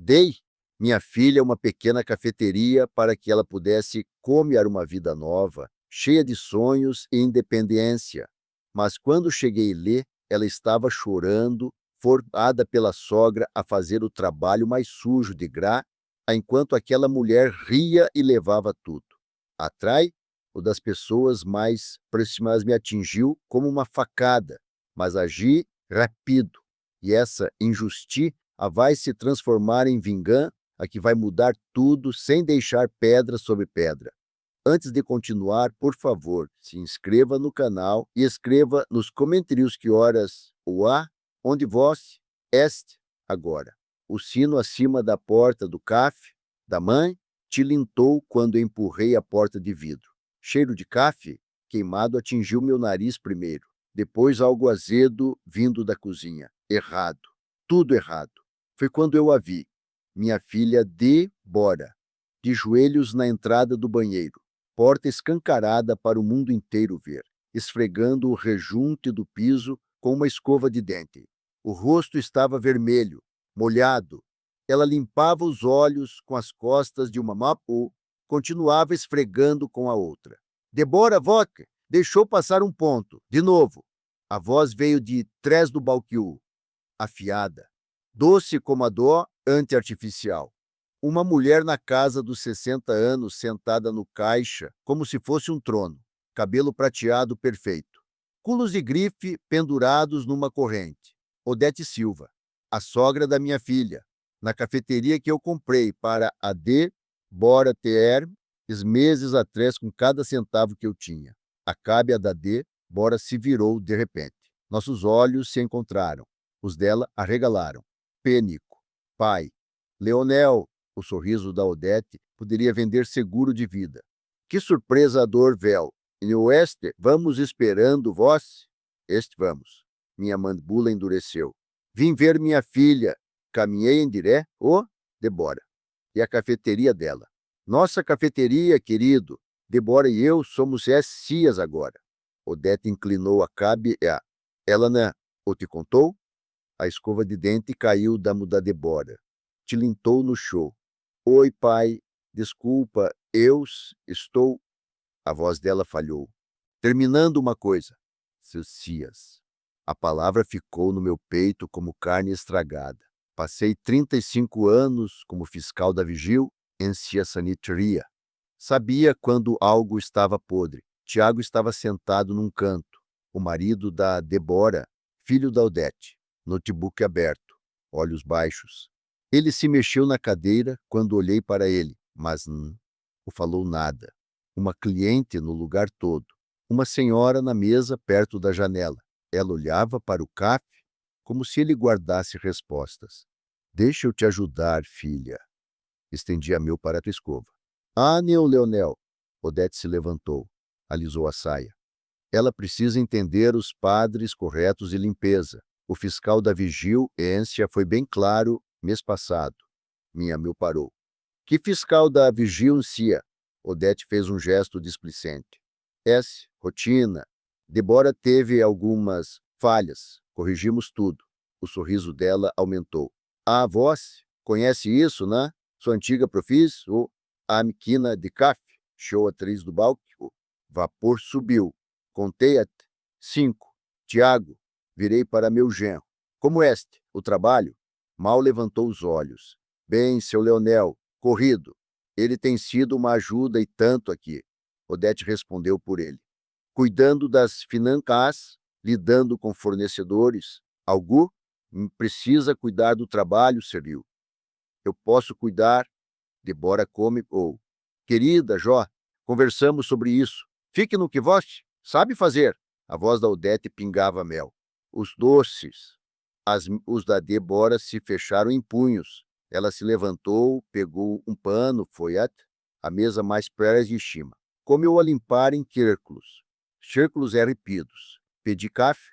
Dei minha filha uma pequena cafeteria para que ela pudesse começar uma vida nova, cheia de sonhos e independência. Mas quando cheguei lá, ela estava chorando, forçada pela sogra a fazer o trabalho mais sujo de graça, enquanto aquela mulher ria e levava tudo. Atrai, o das pessoas mais próximas me atingiu como uma facada, mas agi rápido, e essa injustiça vai se transformar em vingança, a que vai mudar tudo sem deixar pedra sobre pedra. Antes de continuar, por favor, se inscreva no canal e escreva nos comentários que horas ou onde você este agora. O sino acima da porta do café da mãe tilintou quando empurrei a porta de vidro. Cheiro de café queimado atingiu meu nariz primeiro, depois algo azedo vindo da cozinha. Errado. Tudo errado. Foi quando eu a vi. Minha filha Débora, de joelhos na entrada do banheiro, porta escancarada para o mundo inteiro ver, esfregando o rejunte do piso com uma escova de dente. O rosto estava vermelho, molhado. Ela limpava os olhos com as costas de uma mão, continuava esfregando com a outra. Débora Voca deixou passar um ponto. De novo. A voz veio de trás do balcão, afiada, doce como a dor anti-artificial. Uma mulher na casa dos 60 anos sentada no caixa, como se fosse um trono, cabelo prateado perfeito. Culos de grife pendurados numa corrente. Odete Silva, a sogra da minha filha, na cafeteria que eu comprei para a Débora ter meses atrás com cada centavo que eu tinha. A cábia da Débora se virou de repente. Nossos olhos se encontraram. Os dela arregalaram. Pênico. Pai. Leonel, o sorriso da Odete poderia vender seguro de vida. Que surpresa a dor, véu. E no oeste, vamos esperando vós? Este vamos. Minha mandíbula endureceu. Vim ver minha filha. Caminhei em diré, Débora. E a cafeteria dela. Nossa cafeteria, querido. Débora e eu somos cias agora. Odete inclinou a cabeça. Ela não te contou? A escova de dente caiu da muda Débora. Tilintou no chão. Oi, pai. Desculpa, eu estou... A voz dela falhou. Terminando uma coisa. Seus cias. A palavra ficou no meu peito como carne estragada. Passei 35 anos como fiscal da Vigil em Cia Sanitaria. Sabia quando algo estava podre. Tiago estava sentado num canto. O marido da Débora, filho da Odete, notebook aberto, olhos baixos. Ele se mexeu na cadeira quando olhei para ele, mas não falou nada. Uma cliente no lugar todo. Uma senhora na mesa perto da janela. Ela olhava para o café como se ele guardasse respostas. Deixa eu te ajudar, filha. Estendi a meu para a escova. Não, Leonel. Odete se levantou, alisou a saia. Ela precisa entender os padrões corretos de limpeza. O fiscal da Vigil, Ência, foi bem claro mês passado. Minha meu parou. Que fiscal da Vigil, Cia? Odete fez um gesto displicente. Rotina. Débora teve algumas falhas. Corrigimos tudo. O sorriso dela aumentou. A voz? Conhece isso, né? Sua antiga profissão? A Miquina de café? Show atriz do balcão. Vapor subiu. Contei até 5. Tiago. Virei para meu genro. Como o trabalho? Mal levantou os olhos. Bem, seu Leonel, corrido. Ele tem sido uma ajuda e tanto aqui. Odete respondeu por ele. Cuidando das finanças, lidando com fornecedores. Algo precisa cuidar do trabalho, serviu. Eu posso cuidar. Débora come Querida Jó, conversamos sobre isso. Fique no que você sabe fazer. A voz da Odete pingava mel. Os doces. Os da Débora se fecharam em punhos. Ela se levantou, pegou um pano, foi a mesa mais perto de cima. Comeu a limpar em círculos. Círculos erguidos. Pedi café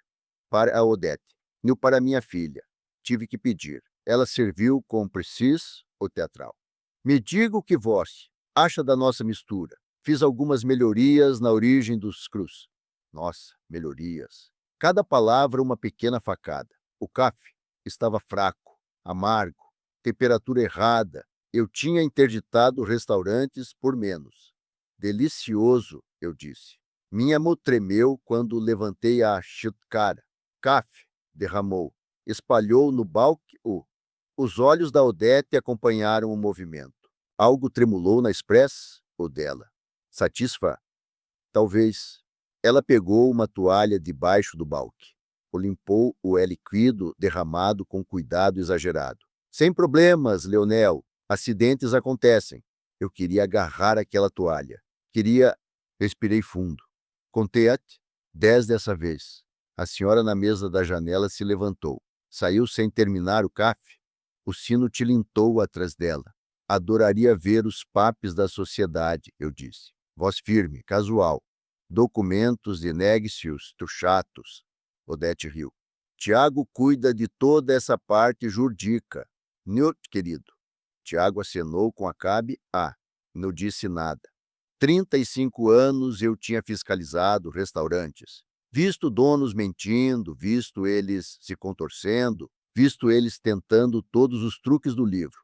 para a Odete. E para minha filha. Tive que pedir. Ela serviu com preciso ou teatral. Me diga o que você acha da nossa mistura. Fiz algumas melhorias na origem dos crus. Nossa, melhorias. Cada palavra uma pequena facada. O café estava fraco, amargo, temperatura errada. Eu tinha interditado restaurantes por menos. Delicioso, eu disse. Minha mão tremeu quando levantei a xícara. Café, derramou. Espalhou no balque. Os olhos da Odete acompanharam o movimento. Algo tremulou na express ou dela. Satisfa? Talvez. Ela pegou uma toalha debaixo do balque. Limpou o líquido derramado com cuidado exagerado. Sem problemas, Leonel. Acidentes acontecem. Eu queria agarrar aquela toalha. Queria... Respirei fundo. Contei 10 dessa vez. A senhora na mesa da janela se levantou. Saiu sem terminar o café. O sino tilintou atrás dela. Adoraria ver os papes da sociedade, eu disse. Voz firme, casual. Documentos de negócios truchatos. Odete riu. Tiago cuida de toda essa parte jurídica. Newt, querido. Tiago acenou com a cabe. Não disse nada. 35 anos eu tinha fiscalizado restaurantes. Visto donos mentindo, visto eles se contorcendo, visto eles tentando todos os truques do livro.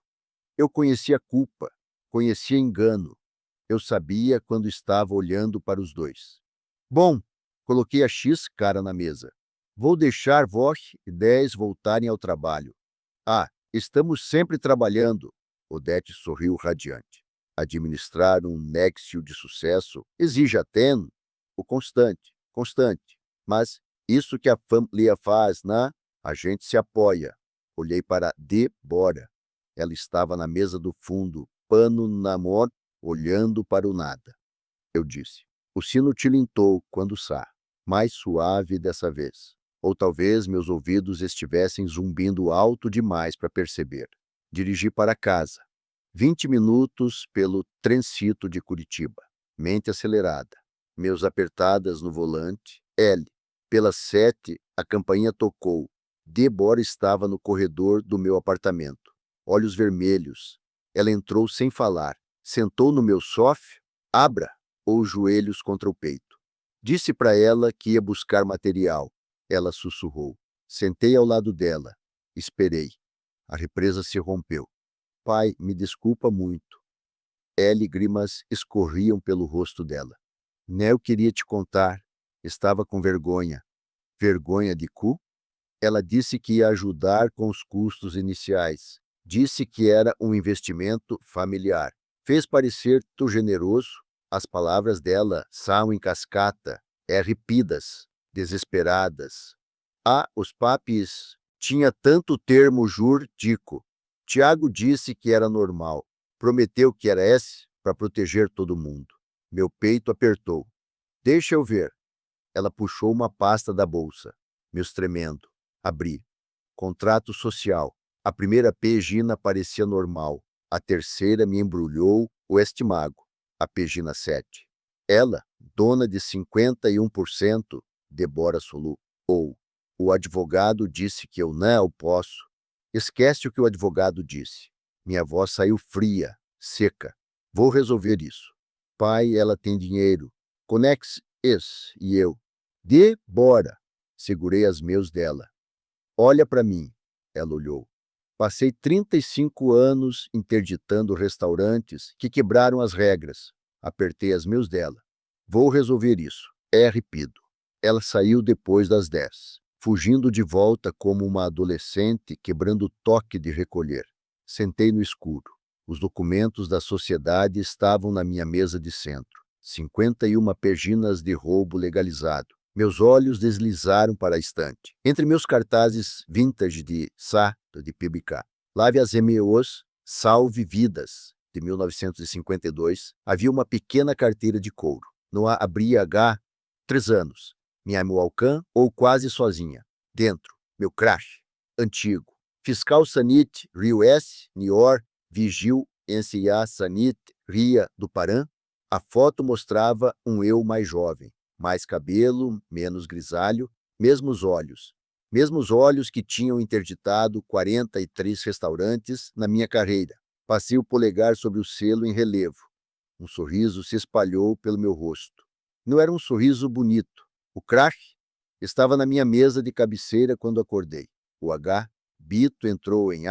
Eu conhecia culpa, conhecia engano. Eu sabia quando estava olhando para os dois. Bom, coloquei a xícara na mesa. Vou deixar vós e 10 voltarem ao trabalho. Estamos sempre trabalhando. Odete sorriu radiante. Administrar um nexo de sucesso exige até o constante. Mas isso que a família faz, né? A gente se apoia. Olhei para Débora. Ela estava na mesa do fundo, pano na mão, olhando para o nada. Eu disse. O sino tilintou quando mais suave dessa vez. Ou talvez meus ouvidos estivessem zumbindo alto demais para perceber. Dirigi para casa. 20 minutos pelo trencito de Curitiba. Mente acelerada. Meus apertadas no volante. Pelas 7, a campainha tocou. Débora estava no corredor do meu apartamento. Olhos vermelhos. Ela entrou sem falar. Sentou no meu sofá. Abra, ou joelhos contra o peito. Disse para ela que ia buscar material. Ela sussurrou. Sentei ao lado dela. Esperei. A represa se rompeu. Pai, me desculpa muito. Lágrimas escorriam pelo rosto dela. Eu queria te contar. Estava com vergonha. Vergonha de cu? Ela disse que ia ajudar com os custos iniciais. Disse que era um investimento familiar. Fez parecer tão generoso. As palavras dela saem em cascata, ripidas, desesperadas. Os papis tinha tanto termo jurídico. Tiago disse que era normal. Prometeu que era esse para proteger todo mundo. Meu peito apertou. Deixa eu ver. Ela puxou uma pasta da bolsa. Meus tremendo. Abri. Contrato social. A primeira pagina parecia normal. A terceira me embrulhou o estimago. A pagina 7. Ela, dona de 51%, Débora soluçou. O advogado disse que eu não posso. Esquece o que o advogado disse. Minha voz saiu fria, seca. Vou resolver isso. Pai, ela tem dinheiro. Conex e eu. Débora. Segurei as mãos dela. Olha para mim. Ela olhou. Passei 35 anos interditando restaurantes que quebraram as regras. Apertei as mãos dela. Vou resolver isso. Ripido. Ela saiu depois das 10, fugindo de volta como uma adolescente quebrando o toque de recolher. Sentei no escuro. Os documentos da sociedade estavam na minha mesa de centro. 51 páginas de roubo legalizado. Meus olhos deslizaram para a estante. Entre meus cartazes vintage de PBK. Lave as MEOs, Salve Vidas, de 1952, havia uma pequena carteira de couro. Não abria 3 anos. Minha Moalcan ou quase sozinha. Dentro, meu crash, antigo. Fiscal Sanit, Rio S, Nior, Vigil, NCA Sanit, Ria do Paran. A foto mostrava um eu mais jovem. Mais cabelo, menos grisalho, mesmos olhos. Mesmos olhos que tinham interditado 43 restaurantes na minha carreira. Passei o polegar sobre o selo em relevo. Um sorriso se espalhou pelo meu rosto. Não era um sorriso bonito. O crack estava na minha mesa de cabeceira quando acordei. O Bito entrou em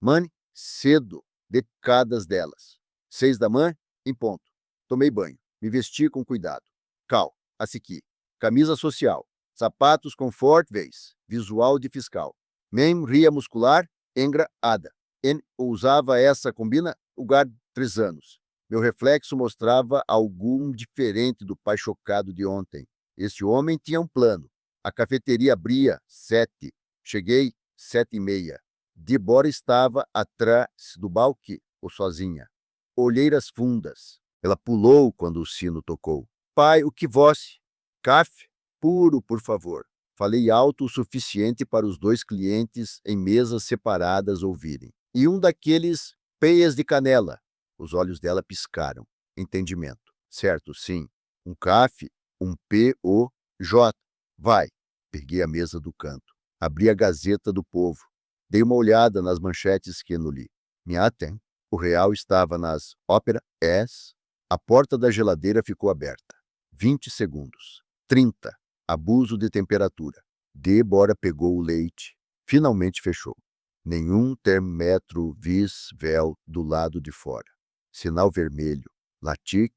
Mãe, cedo, decadas delas. 6 da manhã, em ponto. Tomei banho, me vesti com cuidado. Cal, assiqui. Camisa social, sapatos confortáveis, visual de fiscal. Mem ria muscular, engra ada. En usava essa combina lugar 3 anos. Meu reflexo mostrava algum diferente do pai chocado de ontem. Esse homem tinha um plano. A cafeteria abria 7. Cheguei 7h30. Débora estava atrás do balque ou sozinha. Olheiras fundas. Ela pulou quando o sino tocou. Pai, o que vós? Café? Puro, por favor. Falei alto o suficiente para os 2 clientes em mesas separadas ouvirem. E um daqueles peias de canela. Os olhos dela piscaram. Entendimento. Certo, sim. Um café, um P-O-J. Vai. Peguei a mesa do canto. Abri a Gazeta do Povo. Dei uma olhada nas manchetes que não li. Me atem. O real estava nas ópera S. A porta da geladeira ficou aberta. 20 segundos. 30. Abuso de temperatura. Débora pegou o leite. Finalmente fechou. Nenhum termômetro vis-véu do lado de fora. Sinal vermelho. Latic,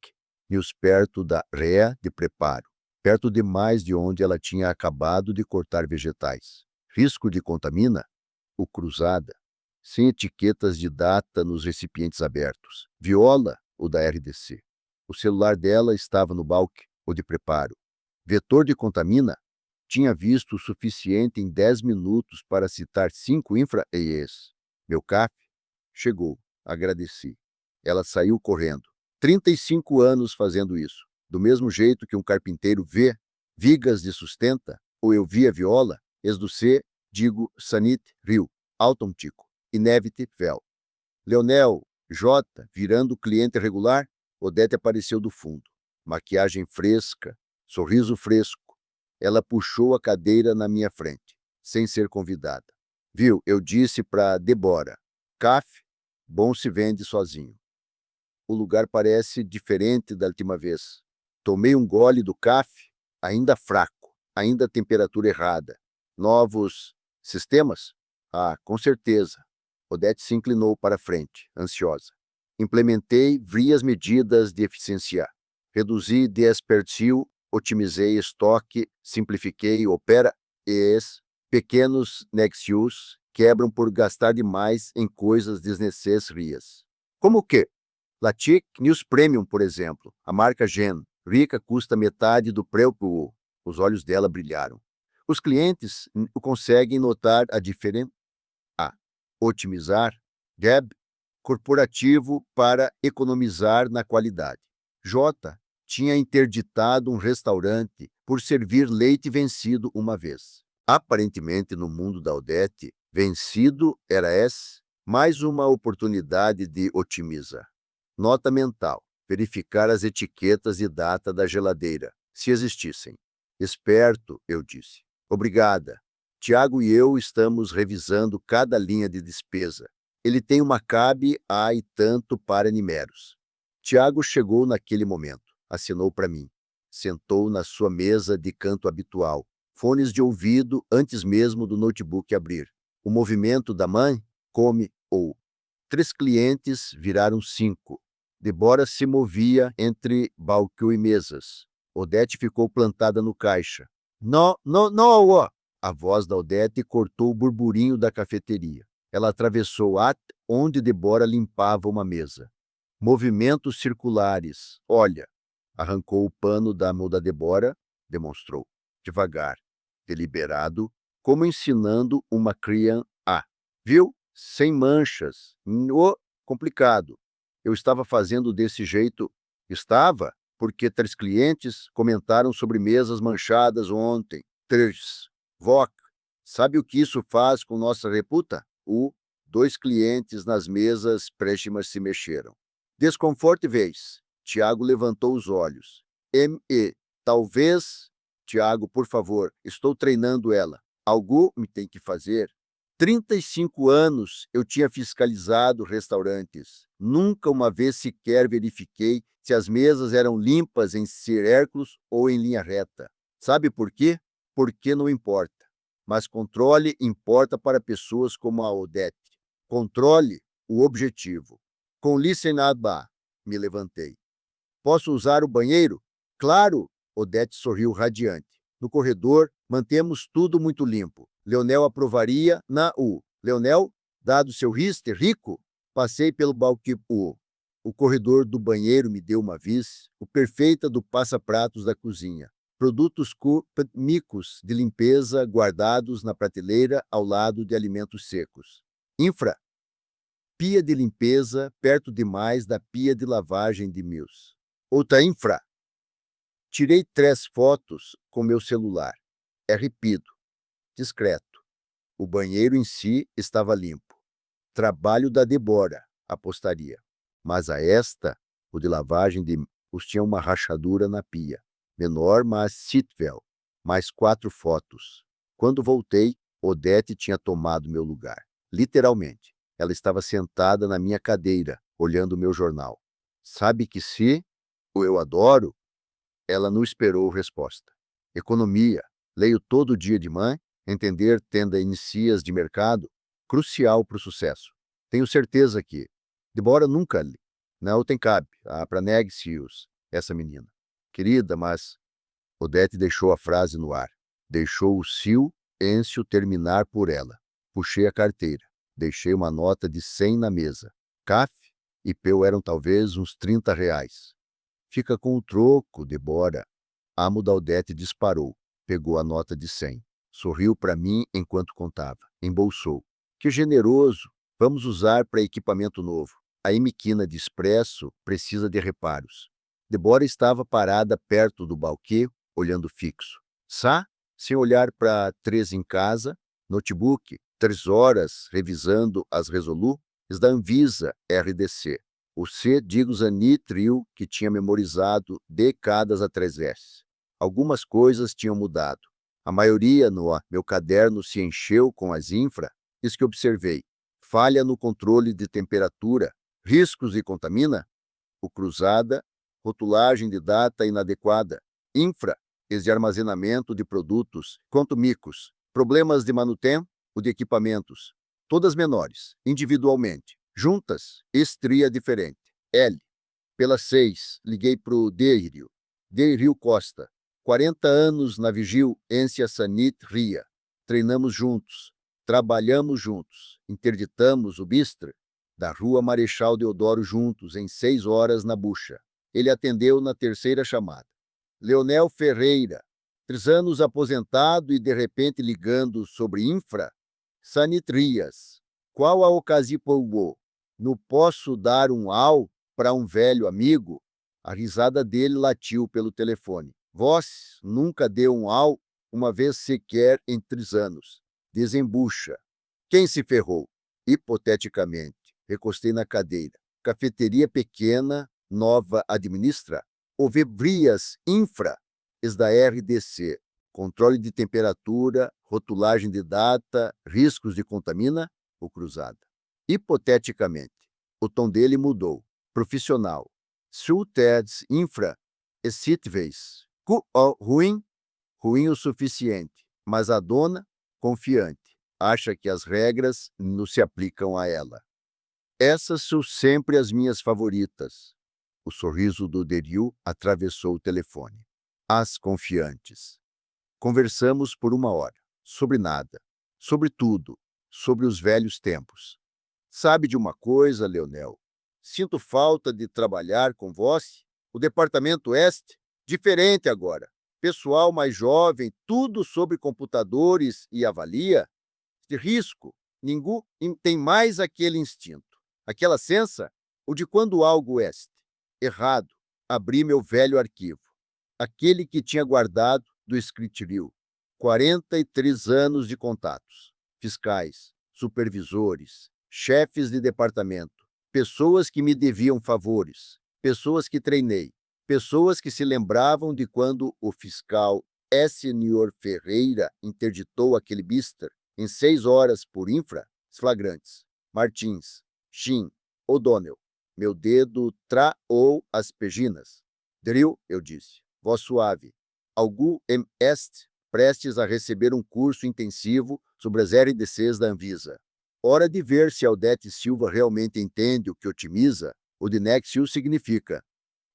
news perto da réa de preparo. Perto demais de onde ela tinha acabado de cortar vegetais. Risco de contamina? O cruzada. Sem etiquetas de data nos recipientes abertos. Viola, o da RDC. O celular dela estava no balque, o de preparo. Vetor de contamina? Tinha visto o suficiente em 10 minutos para citar 5 infra-EIs. Meu café? Chegou. Agradeci. Ela saiu correndo. 35 anos fazendo isso. Do mesmo jeito que um carpinteiro vê vigas de sustenta, ou eu vi a viola, esducê, digo sanit, rio, autom tico, inevite, vel. Leonel, J, virando cliente regular, Odete apareceu do fundo. Maquiagem fresca, sorriso fresco. Ela puxou a cadeira na minha frente, sem ser convidada. Viu, eu disse para Débora, café, bom se vende sozinho. O lugar parece diferente da última vez. Tomei um gole do café, ainda fraco, ainda a temperatura errada. Novos sistemas? Ah, com certeza. Odete se inclinou para frente, ansiosa. Implementei várias medidas de eficiência. Reduzi desperdiço, otimizei estoque, simplifiquei, opera es pequenos negócios quebram por gastar demais em coisas desnecessárias. Como o quê? Latic News Premium, por exemplo, a marca Gen, rica custa metade do preço. Os olhos dela brilharam. Os clientes conseguem notar a diferença. A. Otimizar. Gab. Corporativo para economizar na qualidade. J. Tinha interditado um restaurante por servir leite vencido uma vez. Aparentemente, no mundo da Odete, vencido era mais uma oportunidade de otimizar. Nota mental. Verificar as etiquetas e data da geladeira, se existissem. Esperto, eu disse. Obrigada. Tiago e eu estamos revisando cada linha de despesa. Ele tem uma cabe e tanto para Nimeros. Tiago chegou naquele momento. Assinou para mim. Sentou na sua mesa de canto habitual. Fones de ouvido antes mesmo do notebook abrir. O movimento da mãe, come ou. 3 clientes viraram 5. Débora se movia entre balcão e mesas. Odete ficou plantada no caixa. Não, não, não! A voz da Odete cortou o burburinho da cafeteria. Ela atravessou onde Débora limpava uma mesa. Movimentos circulares. Olha. Arrancou o pano da mão da Débora, demonstrou. Devagar, deliberado, como ensinando uma criança a. Viu? Sem manchas. Complicado. Eu estava fazendo desse jeito. Estava, porque 3 clientes comentaram sobre mesas manchadas ontem. 3. Voc. Sabe o que isso faz com nossa reputa? 2 clientes nas mesas próximas se mexeram. Desconforto vez. Tiago levantou os olhos. M.E. Talvez... Tiago, por favor, estou treinando ela. Algo me tem que fazer. 35 anos eu tinha fiscalizado restaurantes. Nunca uma vez sequer verifiquei se as mesas eram limpas em círculos ou em linha reta. Sabe por quê? Porque não importa. Mas controle importa para pessoas como a Odete. Controle o objetivo. Com licença, me levantei. Posso usar o banheiro? Claro! Odete sorriu radiante. No corredor, mantemos tudo muito limpo. Leonel aprovaria na U. Leonel, dado seu rister rico, passei pelo balcão. O corredor do banheiro me deu uma vis, o perfeita do passa-pratos da cozinha. Produtos micos de limpeza guardados na prateleira ao lado de alimentos secos. Infra. Pia de limpeza perto demais da pia de lavagem de Mills. Outra infra. Tirei 3 fotos com meu celular. É rápido, discreto. O banheiro em si estava limpo. Trabalho da Débora, apostaria. Mas a esta, o de lavagem de Mills, tinha uma rachadura na pia. Menor, mas sitvel. Mais 4 fotos. Quando voltei, Odete tinha tomado meu lugar. Literalmente. Ela estava sentada na minha cadeira, olhando o meu jornal. Sabe que se eu adoro? Ela não esperou resposta. Economia. Leio todo dia de manhã. Entender tendências de mercado. Crucial para o sucesso. Tenho certeza que Débora nunca li. Não tem cabe. Para negue-se-os, essa menina. Querida, mas Odete deixou a frase no ar. Deixou o silêncio terminar por ela. Puxei a carteira. Deixei uma nota de 100 na mesa. Café e peu eram talvez uns R$ 30. Fica com o troco, Débora. A amo da Odete disparou. Pegou a nota de 100. Sorriu para mim enquanto contava. Embolsou. Que generoso. Vamos usar para equipamento novo. A emiquina de expresso precisa de reparos. Débora estava parada perto do balquê, olhando fixo. Sem olhar para 3 em casa, notebook, 3 horas revisando as resoluções da Anvisa RDC. O C. Digo-Zanitrio, que tinha memorizado décadas atrás. Algumas coisas tinham mudado. A maioria no meu caderno se encheu com as infra, isso que observei. Falha no controle de temperatura, riscos e contamina, o cruzada, rotulagem de data inadequada, infra, de armazenamento de produtos, quanto micos, problemas de manutenção ou de equipamentos, todas menores, individualmente, juntas, estria diferente. L. Pelas 6, liguei para o Deirio Costa, 40 anos na vigilância sanitária. Treinamos juntos, trabalhamos juntos, interditamos o Bistre da Rua Marechal Deodoro juntos em 6 horas na bucha. Ele atendeu na terceira chamada. Leonel Ferreira, 3 anos aposentado e de repente ligando sobre infra, sanitrias. Qual a ocasião? Não posso dar um au para um velho amigo? A risada dele latiu pelo telefone. Vós nunca deu um au uma vez sequer em 3 anos. Desembucha. Quem se ferrou? Hipoteticamente. Recostei na cadeira. Cafeteria pequena, nova administra. Ovebrias infra, da RDC. Controle de temperatura, rotulagem de data, riscos de contamina ou cruzada. Hipoteticamente. O tom dele mudou. Profissional. Sulteds infra, esitveis. Ruim o suficiente. Mas a dona, confiante, acha que as regras não se aplicam a ela. Essas são sempre as minhas favoritas. O sorriso do Deriu atravessou o telefone. As confiantes. Conversamos por 1 hora. Sobre nada. Sobre tudo. Sobre os velhos tempos. Sabe de uma coisa, Leonel? Sinto falta de trabalhar com vós. O departamento Este, diferente agora. Pessoal mais jovem, tudo sobre computadores e avalia. De risco, ninguém tem mais aquele instinto. Aquela sensa, o de quando algo é errado, abri meu velho arquivo. Aquele que tinha guardado do escritório. 43 anos de contatos. Fiscais, supervisores, chefes de departamento, pessoas que me deviam favores, pessoas que treinei, pessoas que se lembravam de quando o fiscal Sr. Ferreira interditou aquele bister em 6 horas por infra flagrantes. Martins, Shin, O'Donnell. Meu dedo traou as peginas. Drill, eu disse, voz suave. Algum est prestes a receber um curso intensivo sobre as RDCs da Anvisa. Hora de ver se Aldete Silva realmente entende o que otimiza. O de Nexil significa.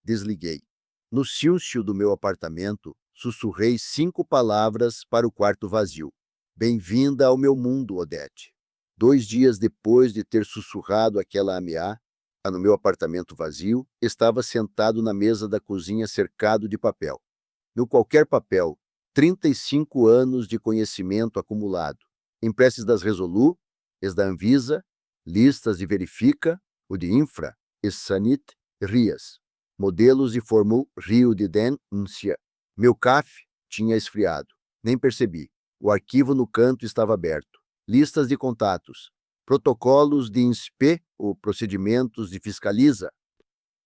Desliguei. No silêncio do meu apartamento, sussurrei 5 palavras para o quarto vazio. Bem-vinda ao meu mundo, Odete. 2 dias depois de ter sussurrado aquela ameaça, no meu apartamento vazio, estava sentado na mesa da cozinha cercado de papel. No qualquer papel, 35 anos de conhecimento acumulado. Impressos das Resolu, es da Anvisa, listas de Verifica, o de Infra, es Sanit, RIAS. Modelos de Formul Rio de Denúncia. Meu café tinha esfriado. Nem percebi. O arquivo no canto estava aberto. Listas de contatos. Protocolos de INSPE, ou procedimentos de fiscaliza.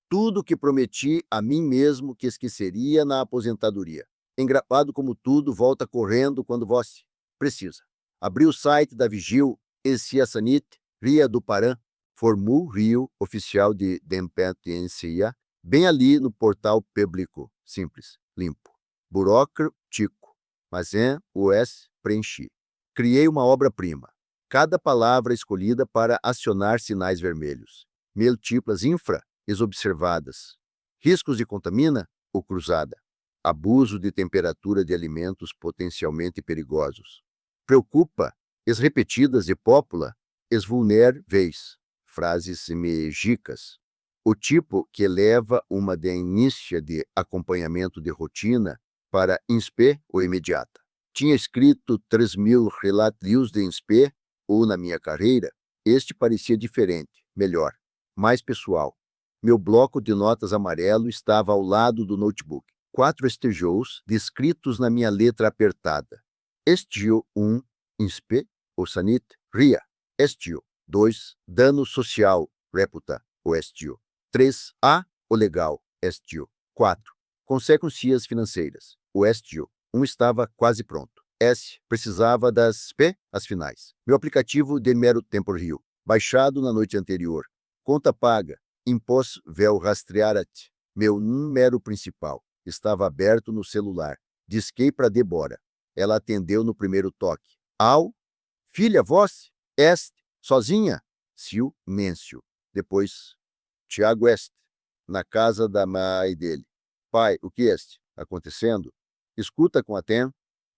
Tudo que prometi a mim mesmo que esqueceria na aposentadoria. Engraçado como tudo volta correndo quando você precisa. Abri o site da Vigil, Encia Sanit, Ria do Paran, Formul Rio, oficial de Dempetência, bem ali no portal público, simples, limpo. Burocrático, mas os preenchi. Criei uma obra-prima. Cada palavra escolhida para acionar sinais vermelhos. Múltiplas infra, observadas. Riscos de contamina ou cruzada. Abuso de temperatura de alimentos potencialmente perigosos. Preocupa, repetidas e popula, vulneráveis. Frases semégicas. O tipo que leva uma denúncia de acompanhamento de rotina para INSPE ou imediata. Tinha escrito 3.000 relatos de INSPE ou na minha carreira, este parecia diferente, melhor, mais pessoal. Meu bloco de notas amarelo estava ao lado do notebook. 4 estijos descritos na minha letra apertada. Estio 1, INSPE ou Sanit, RIA. Estio 2, dano social, reputa, o Estio. 3, A, o legal, Estio. 4, consequências financeiras. O Estio 1 estava quase pronto. S, precisava das P, as finais. Meu aplicativo de mero tempo Rio, baixado na noite anterior. Conta paga, impossível rastrear. Meu número principal estava aberto no celular. Disquei para Débora. Ela atendeu no primeiro toque. Au, filha, vós? Este, sozinha? Silêncio. Depois, Tiago Este, na casa da mãe dele. Pai, o que este? Acontecendo? Escuta com atenção.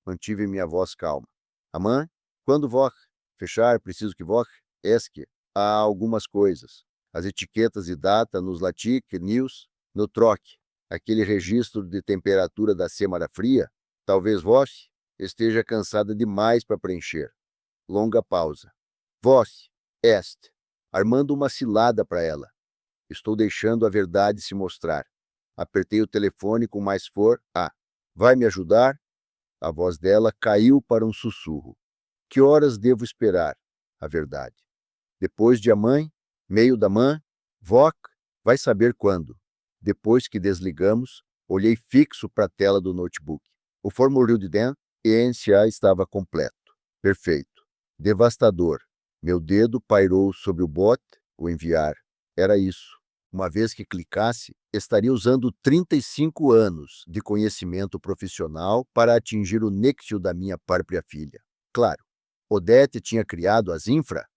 Mantive minha voz calma. A mãe, quando vós fechar, preciso que vós esque. Há algumas coisas. As etiquetas de data nos Latic News, no troque, aquele registro de temperatura da semana fria, talvez vós esteja cansada demais para preencher. Longa pausa. Vós, este, armando uma cilada para ela. Estou deixando a verdade se mostrar. Apertei o telefone com mais força. Vai me ajudar? A voz dela caiu para um sussurro. Que horas devo esperar? A verdade. Depois de a mãe, meio da mãe, voc, vai saber quando. Depois que desligamos, olhei fixo para a tela do notebook. O formulário de dentro e NCA estava completo. Perfeito. Devastador. Meu dedo pairou sobre o bot, o enviar. Era isso. Uma vez que clicasse, estaria usando 35 anos de conhecimento profissional para atingir o nexo da minha própria filha. Claro, Odete tinha criado as infra.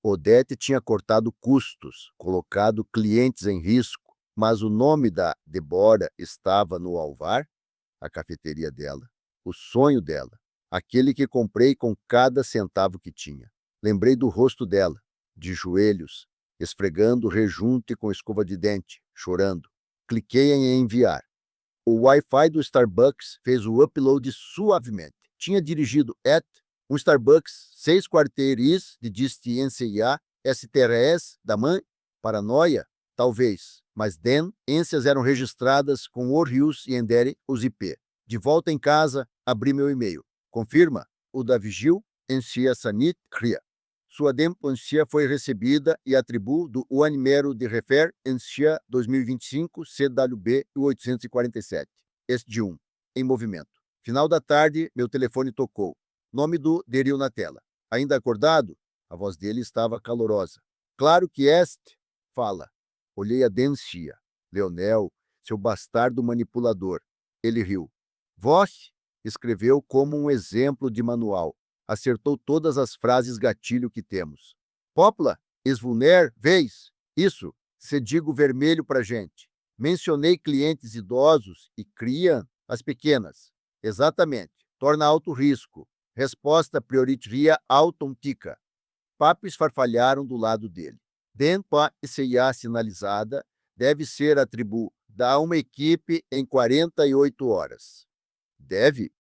Odete tinha cortado custos, colocado clientes em risco, mas o nome da Débora estava no alvar, a cafeteria dela, o sonho dela, aquele que comprei com cada centavo que tinha. Lembrei do rosto dela, de joelhos, esfregando o rejunte com escova de dente, chorando. Cliquei em enviar. O Wi-Fi do Starbucks fez o upload suavemente. Tinha dirigido um Starbucks 6 quarteirões de distância, STRS da mãe, paranoia, talvez, mas denúncias eram registradas com o Rios e Endere, os IP. De volta em casa, abri meu e-mail. Confirma, o da Vigil, Encia Sanit, Cria. Sua denúncia foi recebida e atribuo do número de refer Encia 2025 CWB 847. Este 1, em movimento. Final da tarde, meu telefone tocou. Nome do Deril na tela. Ainda acordado? A voz dele estava calorosa. Claro que este. Fala. Olhei a denúncia. Leonel, seu bastardo manipulador. Ele riu. Vós? Escreveu como um exemplo de manual. Acertou todas as frases gatilho que temos. Popla, esvulner, vez. Isso, cedigo vermelho pra gente. Mencionei clientes idosos e criam as pequenas. Exatamente. Torna alto risco. Resposta prioritaria autêntica. Papos farfalharam do lado dele. Dentro e CIA sinalizada deve ser atribuída a uma equipe em 48 horas. Deve?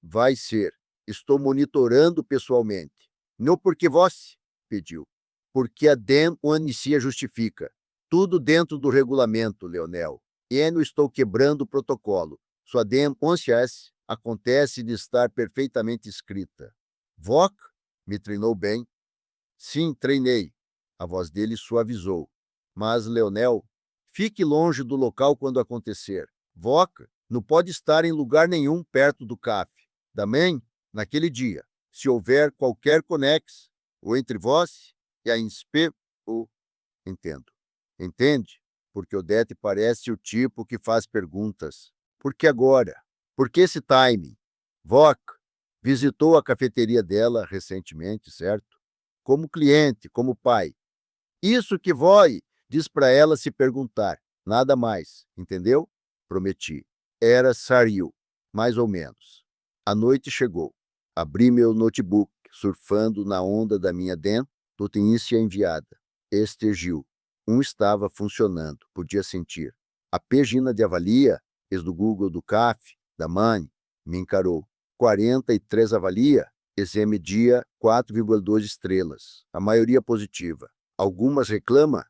Vai ser. Estou monitorando pessoalmente. Não porque você pediu, porque a DEM o inicia justifica. Tudo dentro do regulamento, Leonel. E não estou quebrando o protocolo. Sua DEM consciência acontece de estar perfeitamente escrita. VOC me treinou bem. Sim, treinei. A voz dele suavizou. Mas, Leonel, fique longe do local quando acontecer. VOC não pode estar em lugar nenhum perto do CAF. Também, naquele dia, se houver qualquer conexão ou entre vós e a INSPE, o entendo. Entende? Porque Odete parece o tipo que faz perguntas. Por que agora? Por que esse timing? VOC visitou a cafeteria dela recentemente, certo? Como cliente, como pai. Isso que Voi diz para ela se perguntar, nada mais, entendeu? Prometi. Era Sariu, mais ou menos. A noite chegou. Abri meu notebook, surfando na onda da minha notícia enviada. Gil. Estava funcionando, podia sentir. A página de avalia, ex do Google, do CAF, da MAN, me encarou. 43 avalia, exame dia 4,2 estrelas, a maioria positiva. Algumas reclamam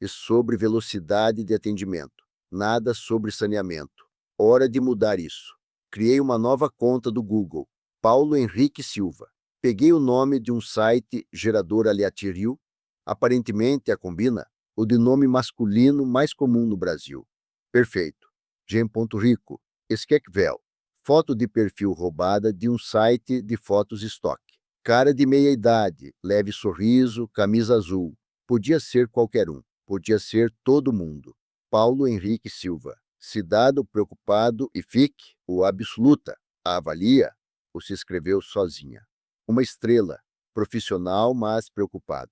sobre velocidade de atendimento, nada sobre saneamento. Hora de mudar isso. Criei uma nova conta do Google, Paulo Henrique Silva. Peguei o nome de um site gerador aleatório, aparentemente a combina, o de nome masculino mais comum no Brasil. Perfeito. Gem.rico, Esquecvel. Foto de perfil roubada de um site de fotos estoque. Cara de meia-idade, leve sorriso, camisa azul. Podia ser qualquer um, podia ser todo mundo. Paulo Henrique Silva. Cidadão preocupado e fique, o absoluta. A avalia, ou se escreveu sozinha. Uma estrela, profissional, mas preocupado.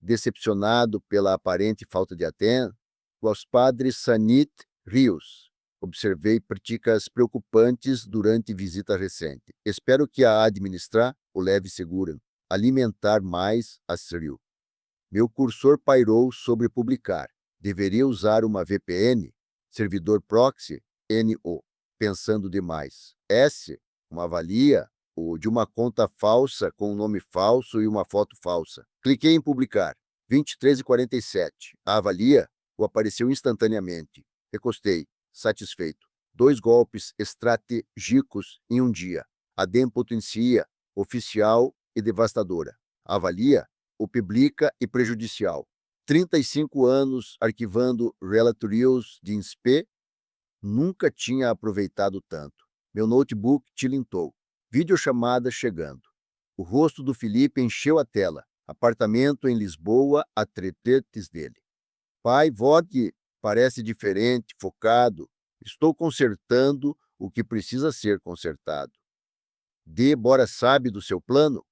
Decepcionado pela aparente falta de atenção, os padres Sanit Rios. Observei práticas preocupantes durante visita recente. Espero que a administrar o leve segura. Alimentar mais a Rio. Meu cursor pairou sobre publicar. Deveria usar uma VPN, servidor proxy, NO. Pensando demais. Uma avalia, ou de uma conta falsa com um nome falso e uma foto falsa. Cliquei em publicar. 23h47. A avalia o apareceu instantaneamente. Recostei, satisfeito. 2 golpes estratégicos em um dia. A potencia, oficial e devastadora. A avalia o publica e prejudicial. 35 anos arquivando relatórios de INSPE, nunca tinha aproveitado tanto. Meu notebook tilintou. Videochamada chegando. O rosto do Felipe encheu a tela. Apartamento em Lisboa, a trepetes dele. Pai, vote, parece diferente, focado. Estou consertando o que precisa ser consertado. Débora sabe do seu plano?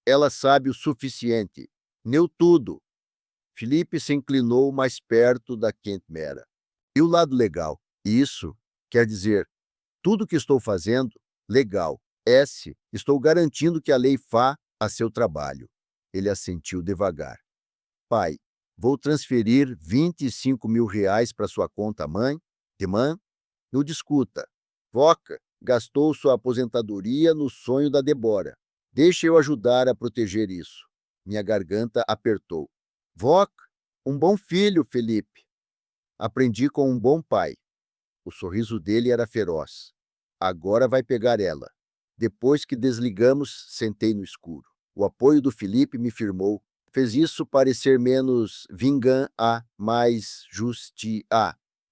Ela sabe o suficiente. Neu tudo. Felipe se inclinou mais perto da Kentmera. E o lado legal? Isso quer dizer, tudo que estou fazendo, legal. Estou garantindo que a lei fa a seu trabalho. Ele assentiu devagar. Pai, vou transferir 25 mil reais para sua conta mãe, de mãe? Não discuta. Voca gastou sua aposentadoria no sonho da Débora. Deixa eu ajudar a proteger isso. Minha garganta apertou. Voca, um bom filho, Felipe. Aprendi com um bom pai. O sorriso dele era feroz. Agora vai pegar ela. Depois que desligamos, sentei no escuro. O apoio do Felipe me firmou. Fez isso parecer menos mais justia.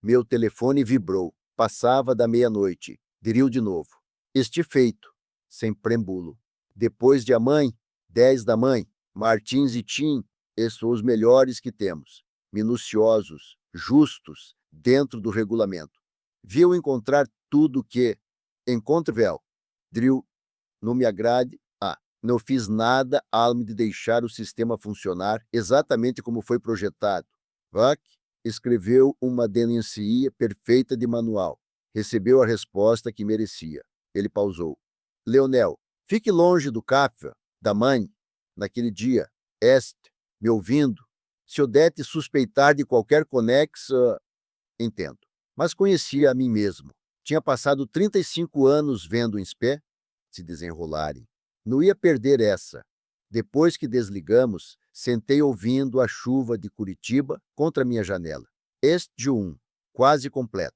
Meu telefone vibrou. Passava da meia-noite. Diriu de novo. Este feito, sem preâmbulo. Depois de a mãe, 10 da mãe, Martins e Tim, esses são os melhores que temos. Minuciosos, justos, dentro do regulamento. Viu encontrar tudo que encontre véu. Drill, não me agrade. Não fiz nada além de deixar o sistema funcionar exatamente como foi projetado. Vac escreveu uma denúncia perfeita de manual. Recebeu a resposta que merecia. Ele pausou. Leonel, fique longe do café, da mãe, naquele dia. Este, me ouvindo, se Odete suspeitar de qualquer conexa, entendo. Mas conhecia a mim mesmo. Tinha passado 35 anos vendo o Inspé se desenrolarem. Não ia perder essa. Depois que desligamos, sentei ouvindo a chuva de Curitiba contra minha janela. Este quase completo.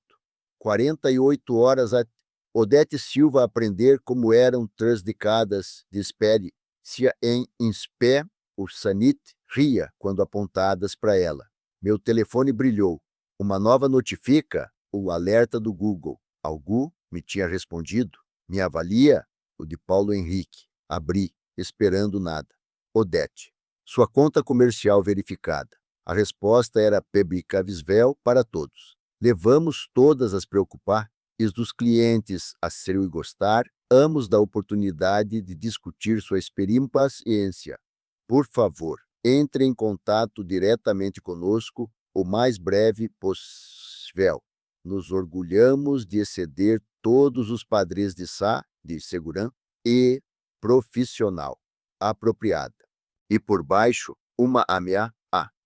48 horas a Odete Silva aprender como eram 3 décadas de experiência em Inspé, o Sanit ria quando apontadas para ela. Meu telefone brilhou. Uma nova notifica o alerta do Google. Algu me tinha respondido. Me avalia? O de Paulo Henrique. Abri, esperando nada. Odete. Sua conta comercial verificada. A resposta era publicável para todos. Levamos todas as preocupar e dos clientes a ser e gostar, ambos da oportunidade de discutir sua experiência. Por favor, entre em contato diretamente conosco o mais breve possível. Nos orgulhamos de exceder todos os padrões de segurança e profissional apropriada. E por baixo, uma ameaça.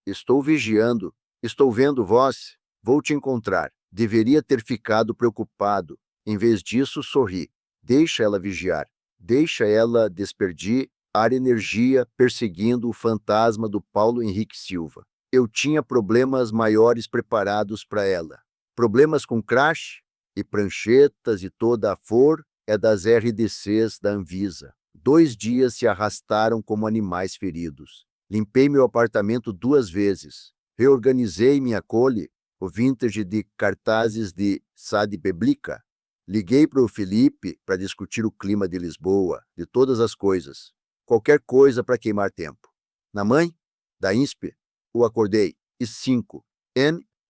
Estou vigiando, estou vendo vós, vou te encontrar. Deveria ter ficado preocupado. Em vez disso, sorri. Deixa ela vigiar. Deixa ela desperdiçar energia perseguindo o fantasma do Paulo Henrique Silva. Eu tinha problemas maiores preparados para ela. Problemas com crash e pranchetas e toda a for é das RDCs da Anvisa. 2 dias se arrastaram como animais feridos. Limpei meu apartamento 2 vezes. Reorganizei minha cole, o vintage de cartazes de Sade Beblica. Liguei para o Felipe para discutir o clima de Lisboa, de todas as coisas. Qualquer coisa para queimar tempo. Na mãe, da INSPE, o acordei. E 5.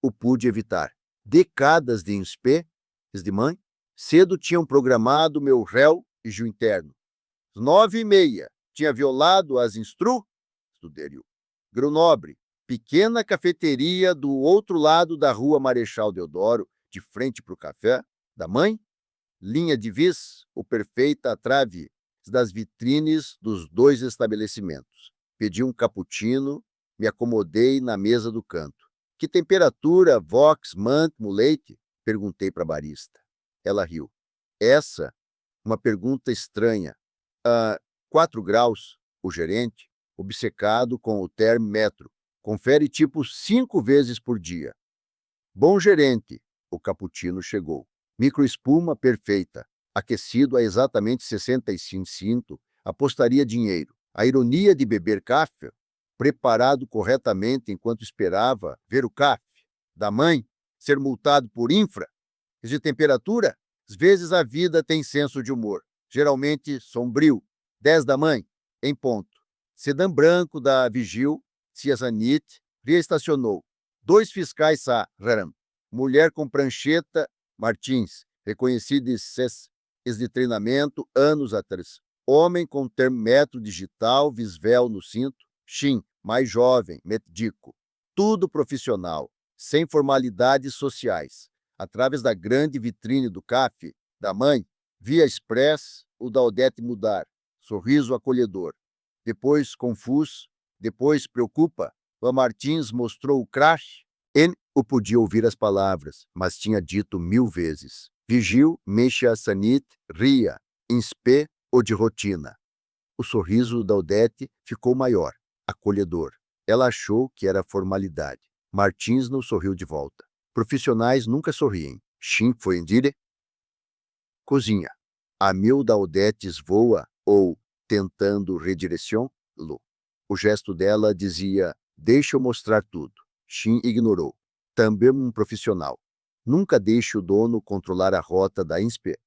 O pude evitar. Décadas de INSPE, de mãe, cedo tinham programado meu réu e Gil interno. 9h30, tinha violado as do Derio. Grenoble, pequena cafeteria do outro lado da rua Marechal Deodoro, de frente para o café, da mãe, linha de vis, o perfeita trave das vitrines dos 2 estabelecimentos. Pedi um cappuccino, me acomodei na mesa do canto. Que temperatura, Vox, Mantmo, leite? Perguntei para a barista. Ela riu. Essa, uma pergunta estranha. 4 graus, o gerente, obcecado com o termômetro. Confere tipo 5 vezes por dia. Bom gerente, o cappuccino chegou. Microespuma perfeita, aquecido a exatamente 65, apostaria dinheiro. A ironia de beber café, preparado corretamente enquanto esperava ver o café da mãe ser multado por infra de temperatura. Às vezes a vida tem senso de humor, geralmente sombrio. 10 da mãe, em ponto. Sedã branco da Vigil, Ciazanit, reestacionou. 2 fiscais Raram. Mulher com prancheta, Martins, reconhecida de treinamento anos atrás. Homem com termômetro digital, visvel no cinto, Shin, mais jovem, médico. Tudo profissional, sem formalidades sociais. Através da grande vitrine do café da mãe, via express o da Odete mudar. Sorriso acolhedor. Depois confuso, depois preocupa. O Martins mostrou o crash. Ele o podia ouvir as palavras, mas tinha dito 1000 vezes. Vigil, mexa sanit, ria, inspe ou de rotina. O sorriso da Odete ficou maior, acolhedor. Ela achou que era formalidade. Martins não sorriu de volta. Profissionais nunca sorriem. Shin foi em dire. Cozinha. A mil da Odete voa ou tentando redirecioná-lo. O gesto dela dizia, deixa eu mostrar tudo. Shin ignorou. Também um profissional. Nunca deixe o dono controlar a rota da INSPE.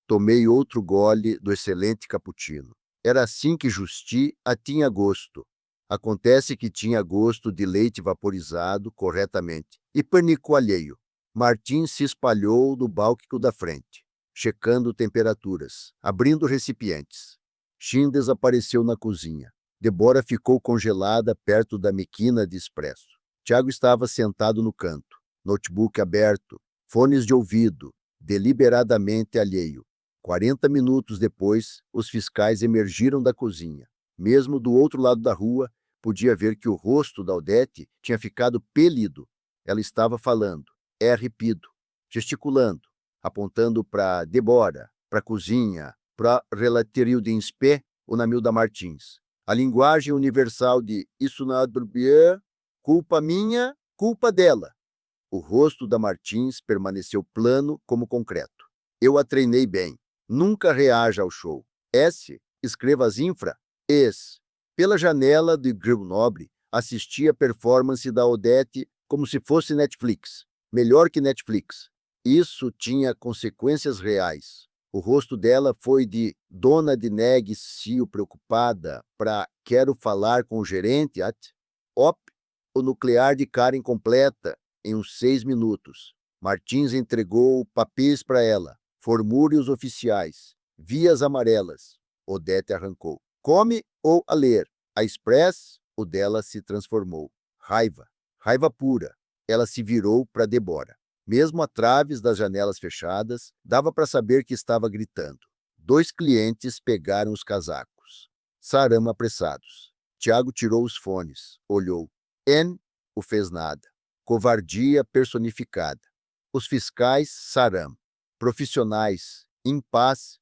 Tomei outro gole do excelente cappuccino. Era assim que Justi a tinha gosto. Acontece que tinha gosto de leite vaporizado corretamente. E pânico alheio. Martim se espalhou no balcão da frente, checando temperaturas, abrindo recipientes. Shin desapareceu na cozinha. Débora ficou congelada perto da máquina de expresso. Tiago estava sentado no canto, notebook aberto, fones de ouvido, deliberadamente alheio. 40 minutos depois, os fiscais emergiram da cozinha. Mesmo do outro lado da rua, podia ver que o rosto da Odete tinha ficado pelido. Ela estava falando, ripido, gesticulando, apontando para Débora, para a cozinha, para relatório de Inspé, o Namilda Martins. A linguagem universal de isso não é bien, culpa minha, culpa dela. O rosto da Martins permaneceu plano como concreto. Eu a treinei bem. Nunca reaja ao show. S, escreva as infra. Es. Pela janela de Grenoble, assisti a performance da Odete como se fosse Netflix. Melhor que Netflix. Isso tinha consequências reais. O rosto dela foi de dona de Neg-Cio preocupada para quero falar com o gerente, o nuclear de cara incompleta em uns 6 minutos. Martins entregou papéis para ela, formúrios oficiais, vias amarelas. Odete arrancou. Come ou a ler? A Express, o dela se transformou. Raiva, raiva pura. Ela se virou para Débora. Mesmo a traves das janelas fechadas, dava para saber que estava gritando. 2 clientes pegaram os casacos. Saram apressados. Tiago tirou os fones, olhou. N o fez nada. Covardia personificada. Os fiscais Saram, profissionais, em paz,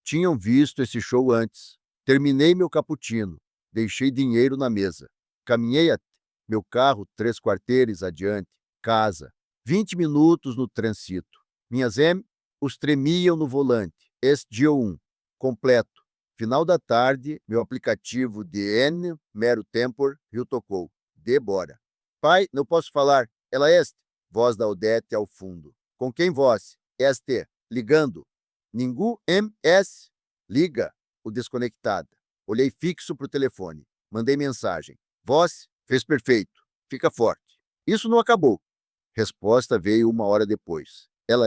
tinham visto esse show antes. Terminei meu cappuccino, deixei dinheiro na mesa. Caminhei até meu carro 3 quarteirões adiante, casa. 20 minutos no transito. Minhas os tremiam no volante. SGO1, completo. Final da tarde, meu aplicativo de N, mero tempor, Rio tocou. Débora. Pai, não posso falar. Ela voz da Odete ao fundo. Com quem voz? Ligando. Ningu MS. Liga. O desconectada. Olhei fixo pro telefone. Mandei mensagem. Voz, fez perfeito. Fica forte. Isso não acabou. Resposta veio 1 hora depois. Ela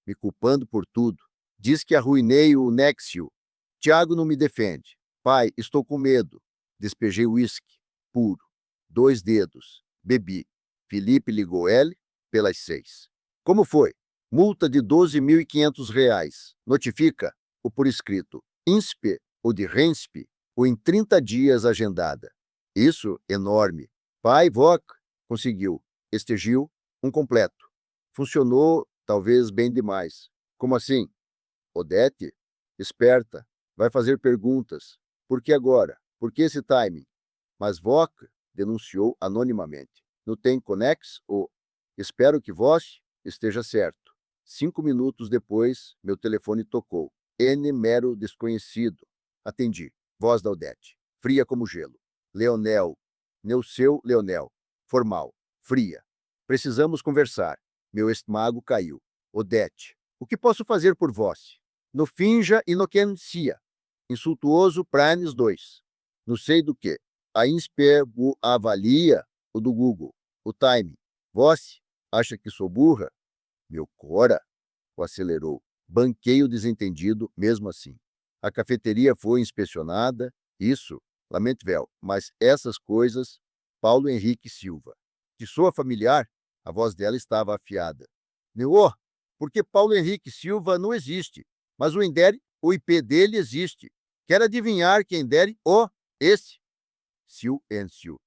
me culpando por tudo. Diz que arruinei o Nexio. Tiago não me defende. Pai, estou com medo. Despejei uísque. Puro. 2 dedos. Bebi. Felipe ligou ele pelas 6. Como foi? Multa de R$ 12.500. Notifica o por escrito. INSPE ou de RENSP ou em 30 dias agendada. Isso enorme. Pai, VOC, conseguiu. Estegil, um completo. Funcionou, talvez, bem demais. Como assim? Odete, esperta, vai fazer perguntas. Por que agora? Por que esse timing? Mas VOC denunciou anonimamente. Não tem Conex ou espero que vós esteja certo. 5 minutos depois, meu telefone tocou. N mero desconhecido. Atendi. Voz da Odete. Fria como gelo. Leonel. Neuceu Leonel. Formal. Fria. Precisamos conversar. Meu estômago caiu. Odete. O que posso fazer por vós? No finja inoquencia. Insultuoso pranes 2. Não sei do que. A Insper avalia o do Google. O time. Vós acha que sou burra? Meu cora o acelerou. Banquei o desentendido mesmo assim. A cafeteria foi inspecionada. Isso, lamento, mas essas coisas, Paulo Henrique Silva. Que soa familiar? A voz dela estava afiada. Neuô, porque Paulo Henrique Silva não existe, mas o Endere, o IP dele existe. Quero adivinhar quem dere esse. Silêncio.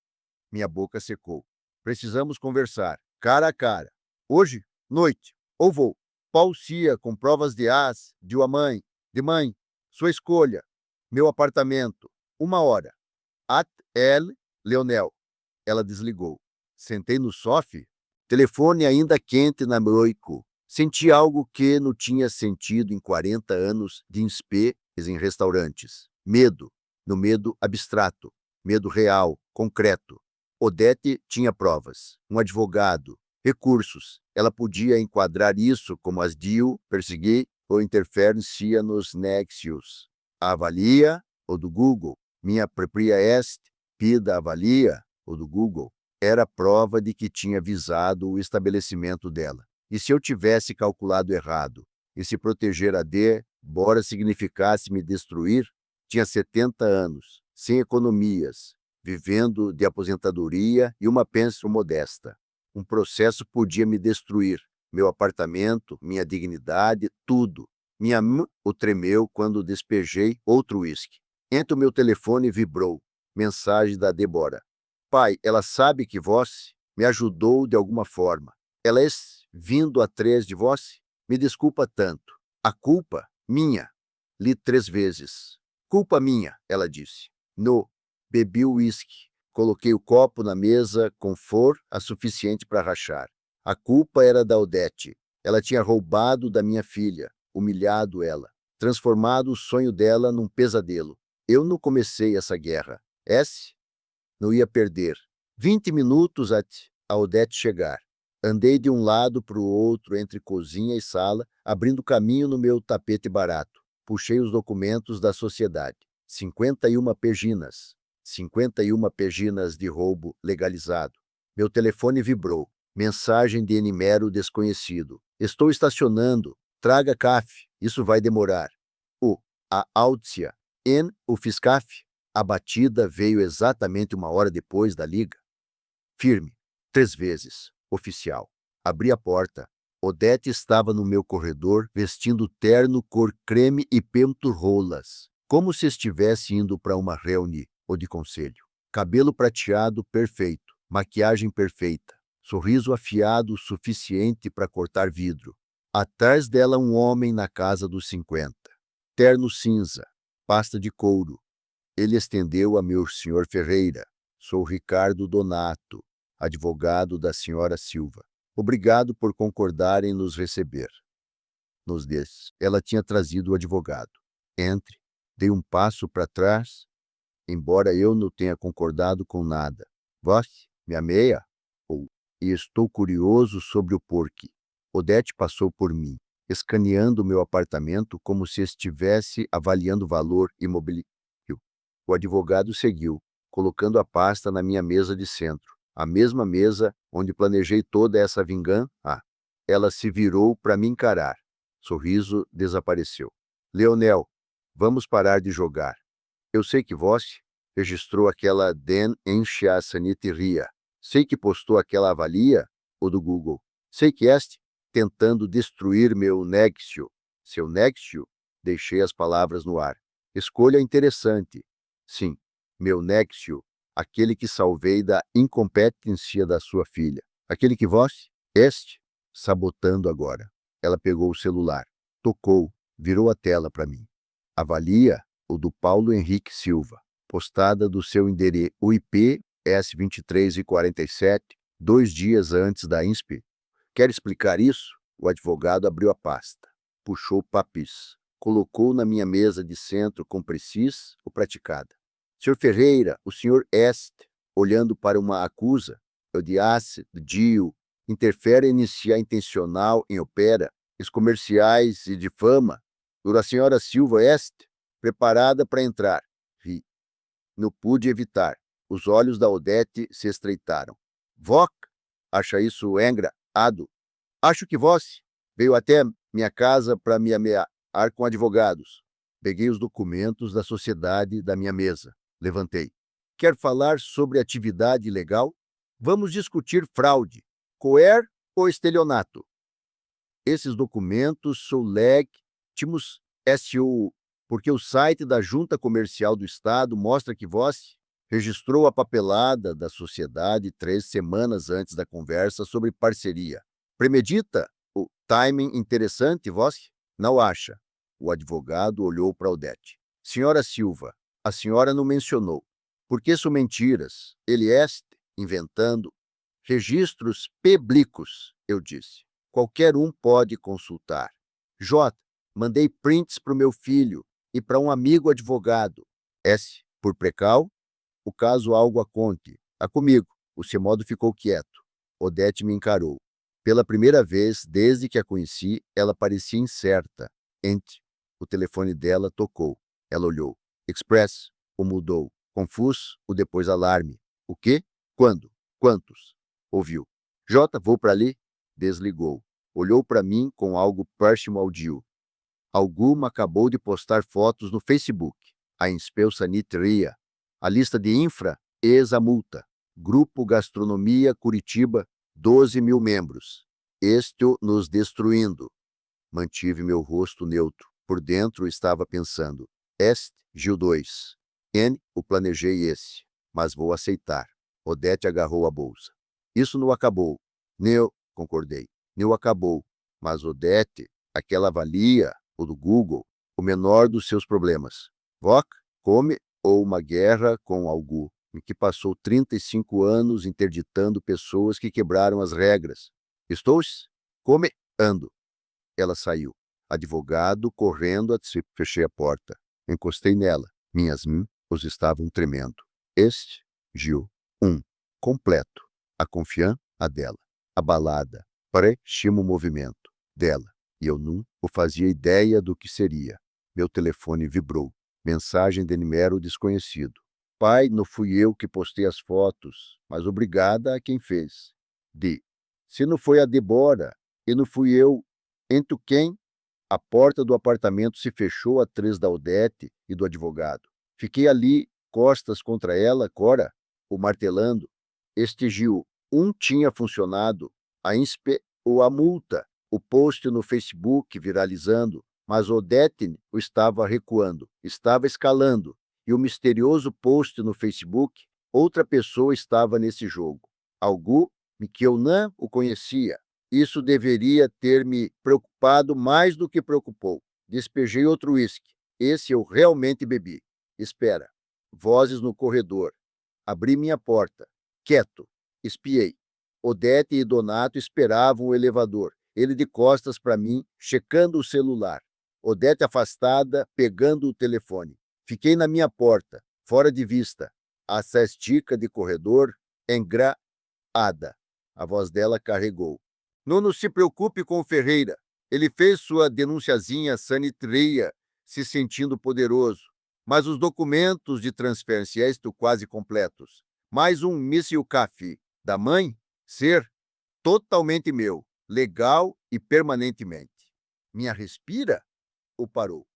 Minha boca secou. Precisamos conversar, cara a cara. Hoje, noite, ou vou. Paul Cia, com provas de de mãe, sua escolha. Meu apartamento, 1 hora. At el Leonel. Ela desligou. Sentei no sofá, telefone ainda quente na moico. Senti algo que não tinha sentido em 40 anos de inspê em restaurantes. Medo, no medo abstrato, medo real, concreto. Odete tinha provas, um advogado, recursos. Ela podia enquadrar isso como as DIU, perseguir ou interferência nos nexos. A avalia, ou do Google. Minha propria pida avalia, ou do Google. Era prova de que tinha visado o estabelecimento dela. E se eu tivesse calculado errado? E se proteger a D, bora significasse me destruir? Tinha 70 anos, sem economias, vivendo de aposentadoria e uma pensão modesta. Um processo podia me destruir. Meu apartamento, minha dignidade, tudo. Minha mão o tremeu quando despejei outro uísque. Então meu telefone vibrou. Mensagem da Débora. Pai, ela sabe que vós me ajudou de alguma forma. Ela é vindo atrás de vós? Me desculpa tanto. A culpa? Minha. Li 3 vezes. Culpa minha, ela disse. No. Bebi o uísque. Coloquei o copo na mesa com for a suficiente para rachar. A culpa era da Odete. Ela tinha roubado da minha filha, humilhado ela, transformado o sonho dela num pesadelo. Eu não comecei essa guerra. Não ia perder. 20 minutos até a Odete chegar. Andei de um lado para o outro entre cozinha e sala, abrindo caminho no meu tapete barato. Puxei os documentos da sociedade. 51 peginas. 51 peginas de roubo legalizado. Meu telefone vibrou. Mensagem de Enimero desconhecido. Estou estacionando. Traga café. Isso vai demorar. A Áutzia. O Fiscaf. A batida veio exatamente 1 hora depois da liga. Firme. 3 vezes. Oficial. Abri a porta. Odete estava no meu corredor, vestindo terno cor creme e penturrolas, como se estivesse indo para uma reunião ou de conselho. Cabelo prateado perfeito, maquiagem perfeita, sorriso afiado o suficiente para cortar vidro. Atrás dela um homem na casa dos 50. Terno cinza, pasta de couro. Ele estendeu a meu senhor Ferreira. Sou Ricardo Donato, advogado da senhora Silva. Obrigado por concordar em nos receber. Nos desse, ela tinha trazido o advogado. Entre. Dei um passo para trás, embora eu não tenha concordado com nada. Vós, minha meia? E estou curioso sobre o porquê. Odete passou por mim, escaneando meu apartamento como se estivesse avaliando o valor imobiliário. O advogado seguiu, colocando a pasta na minha mesa de centro, a mesma mesa onde planejei toda essa vingança. Ela se virou para me encarar. Sorriso desapareceu. Leonel, vamos parar de jogar. Eu sei que você registrou aquela den enche a saniteria. Sei que postou aquela avalia, o do Google. Sei que este, tentando destruir meu nexio. Seu nexio? Deixei as palavras no ar. Escolha interessante. Sim, meu nexio, aquele que salvei da incompetência da sua filha. Aquele que vós, sabotando agora. Ela pegou o celular, tocou, virou a tela para mim. Avalia o do Paulo Henrique Silva, postada do seu endereço IP S23 e 47, 2 dias antes da INSP. Quer explicar isso? O advogado abriu a pasta, puxou papis, colocou na minha mesa de centro com precis ou praticada. Senhor Ferreira, o senhor olhando para uma acusa, eu dio, interfere iniciar intencional em opera, comerciais e de fama, a senhora Silva preparada para entrar. Ri. Não pude evitar. Os olhos da Odete se estreitaram. Voc, acha isso engraçado? Acho que vós veio até minha casa para me ameaçar com advogados. Peguei os documentos da sociedade da minha mesa. Levantei. Quer falar sobre atividade ilegal? Vamos discutir fraude, coer ou estelionato. Esses documentos são legítimos SU, porque o site da Junta Comercial do Estado mostra que vós registrou a papelada da sociedade 3 semanas antes da conversa sobre parceria. Premedita? O timing interessante, vós? Não acha? O advogado olhou para Odete. Senhora Silva, a senhora não mencionou. Por que são mentiras? Ele inventando registros públicos, eu disse. Qualquer um pode consultar. J, mandei prints para o meu filho e para um amigo advogado. Por precal, o caso algo aconte. Comigo. O Semodo ficou quieto. Odete me encarou. Pela primeira vez, desde que a conheci, ela parecia incerta. O telefone dela tocou. Ela olhou. Express. O mudou. Confuso. O depois alarme. O quê? Quando? Quantos? Ouviu. J, vou para ali. Desligou. Olhou para mim com algo próximo ao Dio. Alguma acabou de postar fotos no Facebook. A Inspel Sanitria. A lista de infra, ex a multa. Grupo Gastronomia Curitiba, 12.000 membros. Estou nos destruindo. Mantive meu rosto neutro. Por dentro estava pensando. Est, Gil 2. N, o planejei esse. Mas vou aceitar. Odete agarrou a bolsa. Isso não acabou. Neu, concordei. Neu acabou. Mas Odete, aquela valia, o do Google, o menor dos seus problemas. Voc, come ou uma guerra com algo, em que passou 35 anos interditando pessoas que quebraram as regras. Estou-se? Come, ando. Ela saiu. Advogado, correndo, fechei a porta. Encostei nela. Minhas os estavam tremendo. Este, Gil. Completo. A confiança, a dela. A balada. Pré-chimo movimento. Dela. E eu não fazia ideia do que seria. Meu telefone vibrou. Mensagem de número desconhecido. Pai, não fui eu que postei as fotos, mas obrigada a quem fez. Se não foi a Débora, e não fui eu, entre quem? A porta do apartamento se fechou atrás da Odete e do advogado. Fiquei ali, costas contra ela, Cora, o martelando. Este Gil, tinha funcionado, a inspe ou a multa, o post no Facebook viralizando, mas Odete o estava recuando, estava escalando, e o misterioso post no Facebook, outra pessoa estava nesse jogo. Algo que eu não o conhecia. Isso deveria ter me preocupado mais do que preocupou. Despejei outro uísque. Esse eu realmente bebi. Espera. Vozes no corredor. Abri minha porta. Quieto. Espiei. Odete e Donato esperavam o elevador. Ele de costas para mim, checando o celular. Odete afastada, pegando o telefone. Fiquei na minha porta, fora de vista. A cestica de corredor, engraada. A voz dela carregou. Não se preocupe com o Ferreira. Ele fez sua denunciazinha sanitria, se sentindo poderoso. Mas os documentos de transferência estão quase completos. Mais um míssil CAF da mãe, ser totalmente meu, legal e permanentemente. Minha respira? Ou parou?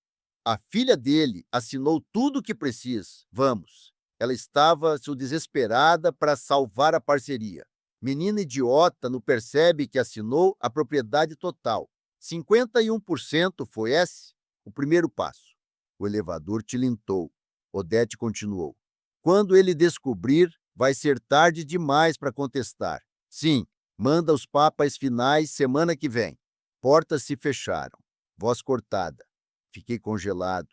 A filha dele assinou tudo o que precisa. Vamos. Ela estava desesperada para salvar a parceria. Menina idiota não percebe que assinou a propriedade total. 51% foi esse o primeiro passo. O elevador tilintou. Odete continuou. Quando ele descobrir, vai ser tarde demais para contestar. Sim, manda os papas finais semana que vem. Portas se fecharam. Voz cortada. Fiquei congelado.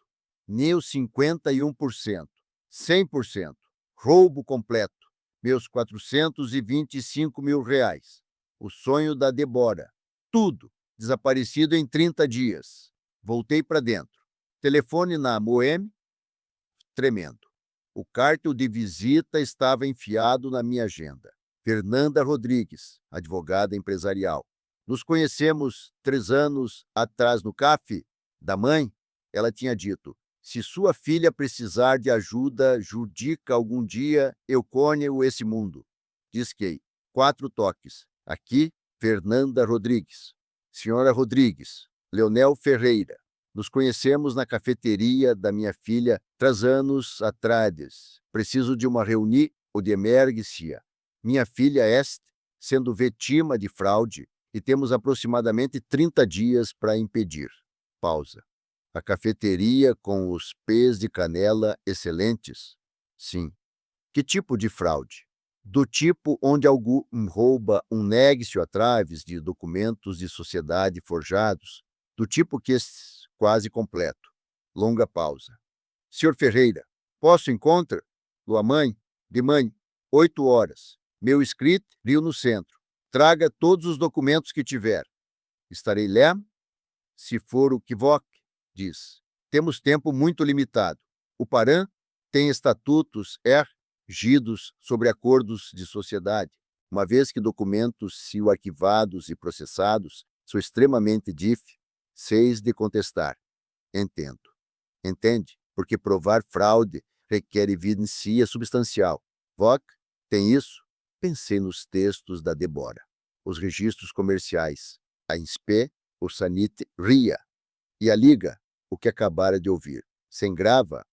Neu 51%. 100%. Roubo completo. Meus 425 mil reais. O sonho da Débora. Tudo. Desaparecido em 30 dias. Voltei para dentro. Telefone na Moeme. Tremendo. O cartão de visita estava enfiado na minha agenda. Fernanda Rodrigues, advogada empresarial. Nos conhecemos 3 anos atrás no CAF da mãe. Ela tinha dito, se sua filha precisar de ajuda jurídica algum dia, eu conheço esse mundo. Disquei. 4 toques. Aqui, Fernanda Rodrigues. Senhora Rodrigues, Leonel Ferreira. Nos conhecemos na cafeteria da minha filha 3 anos atrás. Preciso de uma reunião ou de emergência. Minha filha est sendo vítima de fraude e temos aproximadamente 30 dias para impedir. Pausa. A cafeteria com os pés de canela excelentes? Sim. Que tipo de fraude? Do tipo onde algum rouba um negócio através de documentos de sociedade forjados, do tipo que quase completo. Longa pausa. Senhor Ferreira, posso encontrar? Lua mãe, de mãe, 8 horas. Meu escrito, Rio no centro. Traga todos os documentos que tiver. Estarei lá? Se for o que voc, diz. Temos tempo muito limitado. O Paran tem estatutos ergidos sobre acordos de sociedade, uma vez que documentos, se arquivados e processados, são extremamente difíceis de contestar. Entendo. Entende? Porque provar fraude requer evidência substancial. Voc, tem isso? Pensei nos textos da Débora, os registros comerciais, a INSPE, o Sanit RIA, e a Liga, o que acabara de ouvir. Sem grava,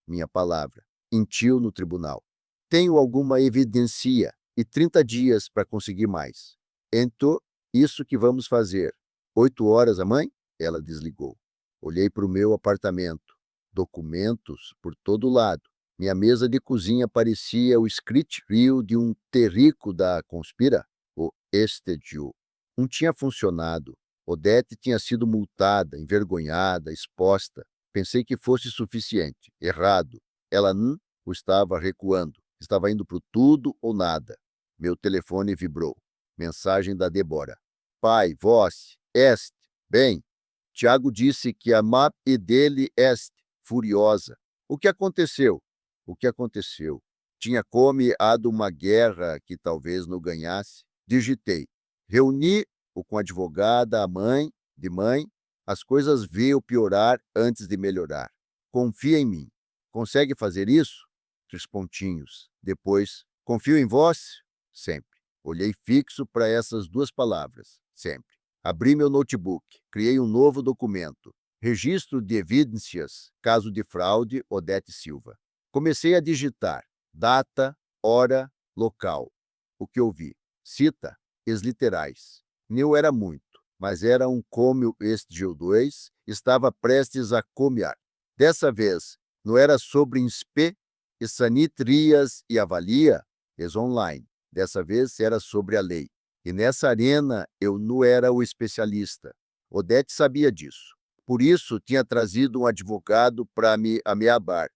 minha palavra, mentiu no tribunal. Tenho alguma evidência e 30 dias para conseguir mais. Então, isso que vamos fazer. 8 horas, a mãe? Ela desligou. Olhei para o meu apartamento. Documentos por todo lado. Minha mesa de cozinha parecia o script reel de um terrico da Conspira, o Estedio. Não tinha funcionado. Odete tinha sido multada, envergonhada, exposta. Pensei que fosse suficiente. Errado. Ela não estava recuando. Estava indo para o tudo ou nada. Meu telefone vibrou. Mensagem da Débora. Pai, vós, este. Bem, Tiago disse que a map dele este. Furiosa. O que aconteceu? O que aconteceu? Tinha comeado uma guerra que talvez não ganhasse. Digitei. Reuni-o com a advogada, a mãe, de mãe. As coisas veio piorar antes de melhorar. Confia em mim. Consegue fazer isso? 3 pontinhos. Depois, confio em vós? Sempre. Olhei fixo para essas 2 palavras. Sempre. Abri meu notebook. Criei um novo documento. Registro de evidências, caso de fraude, Odete Silva. Comecei a digitar. Data, hora, local. O que ouvi? Cita, ex-literais. Não era muito, mas era um cômio este 2, estava prestes a comear. Dessa vez, não era sobre inspe, e sanitrias e avalia, ex-online. Dessa vez era sobre a lei. E nessa arena eu não era o especialista. Odete sabia disso. Por isso, tinha trazido um advogado para me ameabar.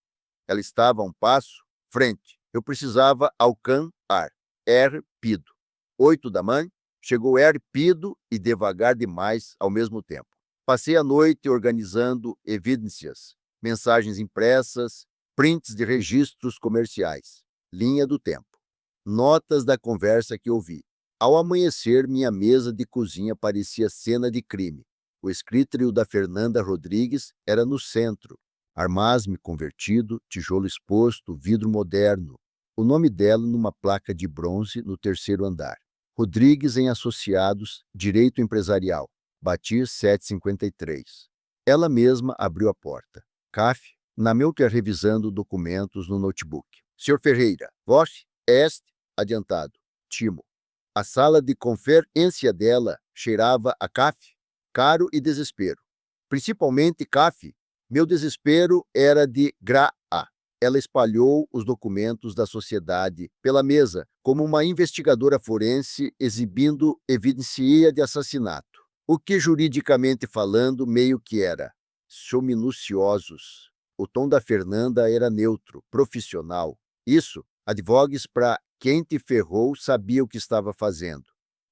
Ela estava a um passo frente. Eu precisava alcançar. Pido. 8 da manhã, chegou pido e devagar demais ao mesmo tempo. Passei a noite organizando evidências, mensagens impressas, prints de registros comerciais, linha do tempo, notas da conversa que ouvi. Ao amanhecer, minha mesa de cozinha parecia cena de crime. O escritório da Fernanda Rodrigues era no centro. Armazme convertido, tijolo exposto, vidro moderno. O nome dela numa placa de bronze no 3º andar. Rodrigues em Associados, Direito Empresarial. Batir 753. Ela mesma abriu a porta. CAF, Namilker revisando documentos no notebook. Sr. Ferreira, vós, este, adiantado. Timo. A sala de conferência dela cheirava a CAF, caro e desespero. Principalmente CAF. Meu desespero era de graça. Ela espalhou os documentos da sociedade pela mesa, como uma investigadora forense exibindo evidência de assassinato. O que, juridicamente falando, meio que era. São minuciosos. O tom da Fernanda era neutro, profissional. Isso, advogues para quem te ferrou sabia o que estava fazendo.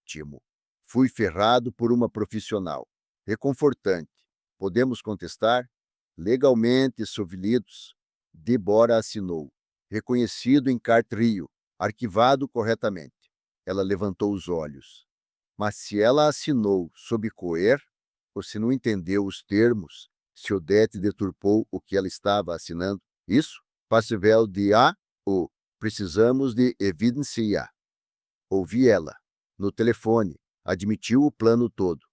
Timo. Fui ferrado por uma profissional. Reconfortante. Podemos contestar? Legalmente solvidos. Débora assinou. Reconhecido em cartrio. Arquivado corretamente. Ela levantou os olhos. Mas se ela assinou sob coer, ou se não entendeu os termos, se Odete deturpou o que ela estava assinando, isso? Passivel de A ou precisamos de evidência. Ouvi ela. No telefone, admitiu o plano todo.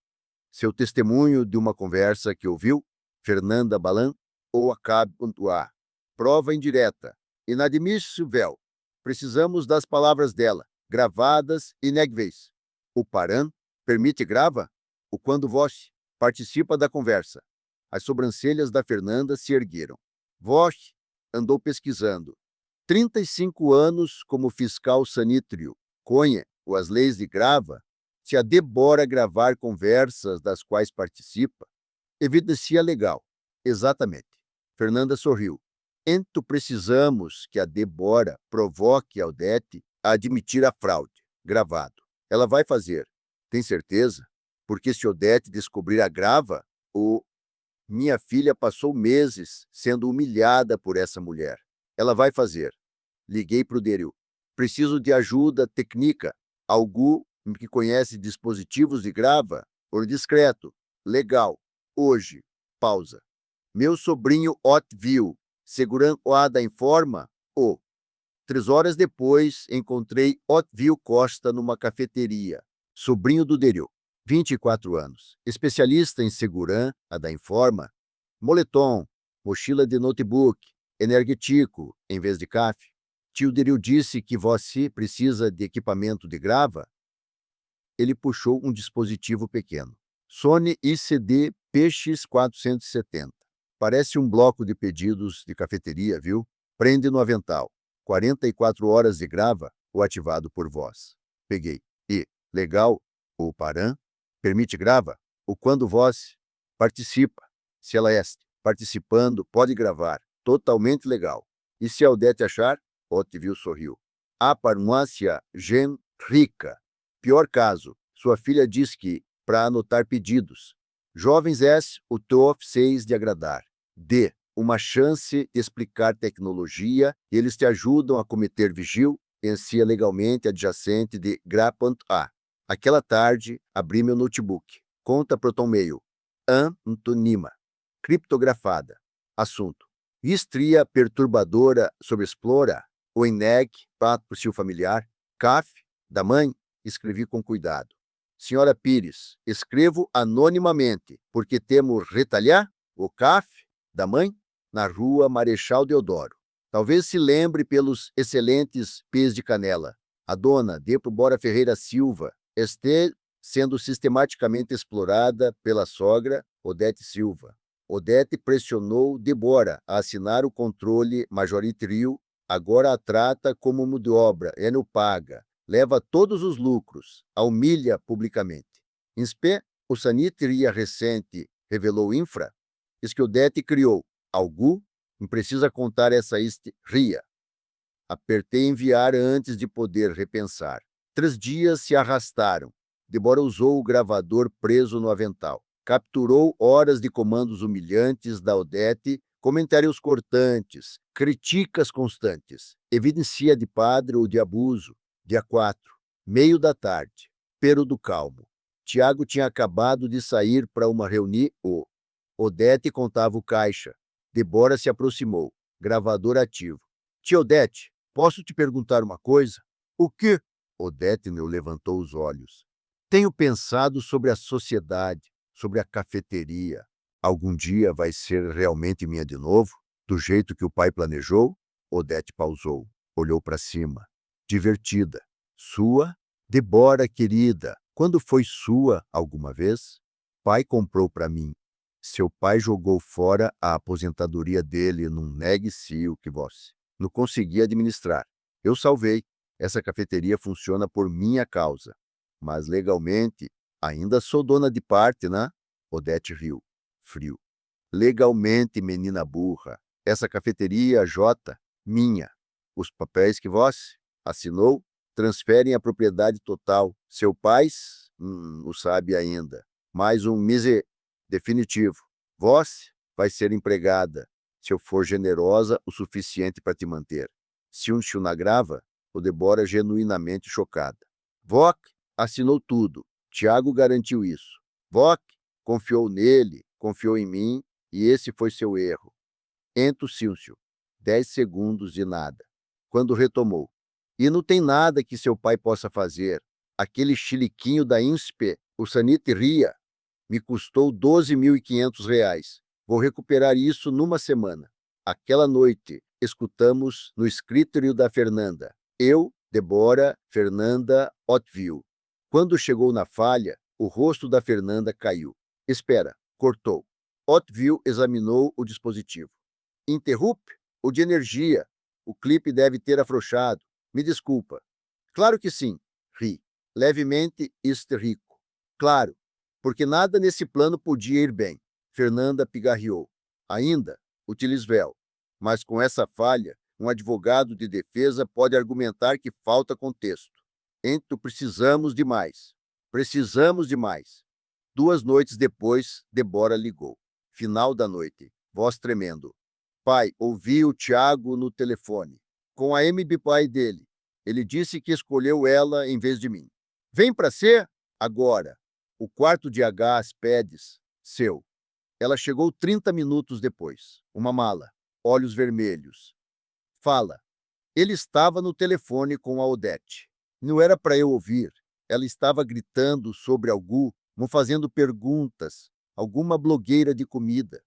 Seu testemunho de uma conversa que ouviu, Fernanda Balan, ou acabe pontuar. Prova indireta. Inadmissível. Precisamos das palavras dela, gravadas e negvéis. O Paran permite grava? O quando vós participa da conversa. As sobrancelhas da Fernanda se ergueram. Vós andou pesquisando. 35 anos como fiscal sanítrio. Conhe ou as leis de grava. Se a Débora gravar conversas das quais participa, evidencia legal. Exatamente. Fernanda sorriu. Então precisamos que a Débora provoque a Odete a admitir a fraude. Gravado. Ela vai fazer. Tem certeza? Porque se Odete descobrir a grava, minha filha passou meses sendo humilhada por essa mulher. Ela vai fazer. Liguei para o Deril. Preciso de ajuda técnica. Algo que conhece dispositivos de grava? Por discreto. Legal. Hoje. Pausa. Meu sobrinho Otville. Segurando a da informa? 3 horas depois, encontrei Otville Costa numa cafeteria. Sobrinho do Deril. 24 anos. Especialista em segurança, a da informa. Moletom, mochila de notebook, energético em vez de café. Tio Deril disse que você precisa de equipamento de grava? Ele puxou um dispositivo pequeno. Sony ICD PX470. Parece um bloco de pedidos de cafeteria, viu? Prende no avental. 44 horas de grava ou ativado por voz. Peguei. E, legal, o Paran, permite grava, ou quando voz, participa. Se ela este, participando, pode gravar. Totalmente legal. E se a Odete achar? Otville sorriu. A farmácia Gen Rica. Pior caso, sua filha diz que, para anotar pedidos. Jovens S, o top 6 de agradar. D, uma chance de explicar tecnologia e eles te ajudam a cometer vigil em si legalmente adjacente de Gra.A. Aquela tarde, abri meu notebook. Conta ProtonMail. Antonima. Criptografada. Assunto. Estria perturbadora sobre Explora. O INEG, patrocínio familiar. CAF, da mãe. Escrevi com cuidado. Senhora Pires, escrevo anonimamente, porque temo retalhar o CAF da mãe na rua Marechal Deodoro. Talvez se lembre pelos excelentes pés de canela. A dona Debora Ferreira Silva este sendo sistematicamente explorada pela sogra Odete Silva. Odete pressionou Debora a assinar o controle majoritário, agora a trata como mão de obra, não paga. Leva todos os lucros, a humilha publicamente. Inspe, o sanitaria recente revelou infra, que Odete criou. Algu, não precisa contar essa ria. Apertei enviar antes de poder repensar. 3 dias se arrastaram. Debora usou o gravador preso no avental. Capturou horas de comandos humilhantes da Odete, comentários cortantes, críticas constantes, evidencia de padre ou de abuso. Dia 4, meio da tarde, período calmo. Tiago tinha acabado de sair para uma reunião. Odete contava o caixa. Debora se aproximou, gravador ativo. Tia Odete, posso te perguntar uma coisa? O quê? Odete não levantou os olhos. Tenho pensado sobre a sociedade, sobre a cafeteria. Algum dia vai ser realmente minha de novo? Do jeito que o pai planejou? Odete pausou, olhou para cima. Divertida. Sua? Debora, querida, quando foi sua alguma vez? Pai comprou para mim. Seu pai jogou fora a aposentadoria dele num negocio que você não conseguia administrar. Eu salvei. Essa cafeteria funciona por minha causa. Mas legalmente, ainda sou dona de parte, né? Odete riu. Frio. Legalmente, menina burra. Essa cafeteria, J, minha. Os papéis que você assinou transferem a propriedade total. Seu pai, o sabe ainda. Mais um mise definitivo. Você vai ser empregada, se eu for generosa o suficiente para te manter. Se um grava, o Debora genuinamente chocada. Voc assinou tudo. Tiago garantiu isso. Voc confiou nele, confiou em mim, e esse foi seu erro. Ento Silcio. 10 segundos de nada. Quando retomou. E não tem nada que seu pai possa fazer. Aquele chiliquinho da INSPE, o Sanitaria, me custou R$ 12.500. Vou recuperar isso numa semana. Aquela noite, escutamos no escritório da Fernanda. Eu, Debora, Fernanda, Otville. Quando chegou na falha, o rosto da Fernanda caiu. Espera, cortou. Otville examinou o dispositivo. Interrupe? O de energia. O clipe deve ter afrouxado. Me desculpa. Claro que sim. Ri. Levemente histérico. Claro, porque nada nesse plano podia ir bem. Fernanda pigarreou. Ainda, utilisvel. Mas com essa falha, um advogado de defesa pode argumentar que falta contexto. Então precisamos de mais. Precisamos de mais. 2 noites depois, Debora ligou. Final da noite. Voz tremendo. Pai, ouvi o Tiago no telefone. Com a MB pai dele. Ele disse que escolheu ela em vez de mim. Vem para ser? Agora. O quarto de H, as pedes, seu. Ela chegou 30 minutos depois. Uma mala. Olhos vermelhos. Fala. Ele estava no telefone com a Odete. Não era para eu ouvir. Ela estava gritando sobre algo, fazendo perguntas. Alguma blogueira de comida.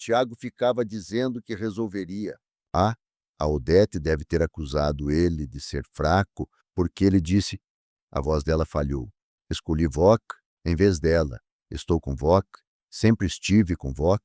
Tiago ficava dizendo que resolveria. Ah, a Odete deve ter acusado ele de ser fraco, porque ele disse. A voz dela falhou. Escolhi Voc em vez dela. Estou com Voc. Sempre estive com Voc.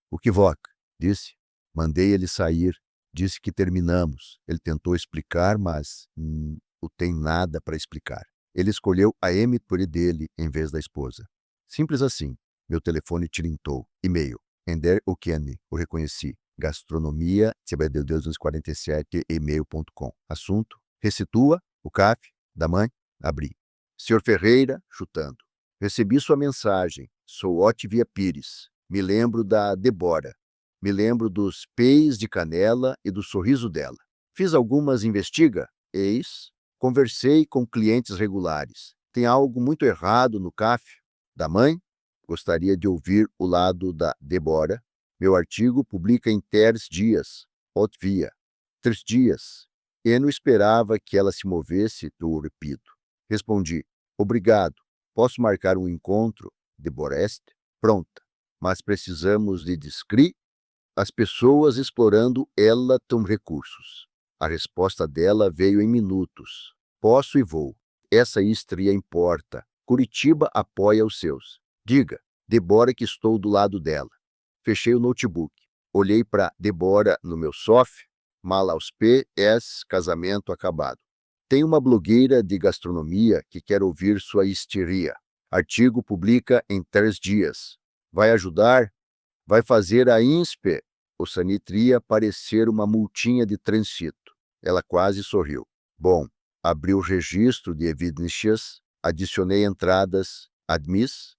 O que Voc? Disse. Mandei ele sair. Disse que terminamos. Ele tentou explicar, mas não tem nada para explicar. Ele escolheu a Amy por dele em vez da esposa. Simples assim. Meu telefone tilintou. E-mail. Ender Okene. O reconheci. Gastronomia, cbd247, e-mail.com. Assunto. Restitua o CAF da mãe. Abri. Senhor Ferreira, chutando. Recebi sua mensagem. Sou Otivia Pires. Me lembro da Débora. Me lembro dos pés de canela e do sorriso dela. Fiz algumas investiga? Eis. Conversei com clientes regulares. Tem algo muito errado no CAF da mãe? Gostaria de ouvir o lado da Débora. Meu artigo publica em 3 dias. Otvia. 3 dias. Eu não esperava que ela se movesse, eu repito. Respondi. Obrigado. Posso marcar um encontro? Deboreste? Pronta. Mas precisamos de discri. As pessoas explorando ela têm recursos. A resposta dela veio em minutos. Posso e vou. Essa estria importa. Curitiba apoia os seus. Diga, Débora, que estou do lado dela. Fechei o notebook. Olhei para Débora no meu soft. Mala aos pés, casamento acabado. Tem uma blogueira de gastronomia que quer ouvir sua histeria. Artigo publica em 3 dias. Vai ajudar? Vai fazer a INSPE, o Sanitria, parecer uma multinha de trânsito. Ela quase sorriu. Bom, abri o registro de evidências, adicionei entradas, admis,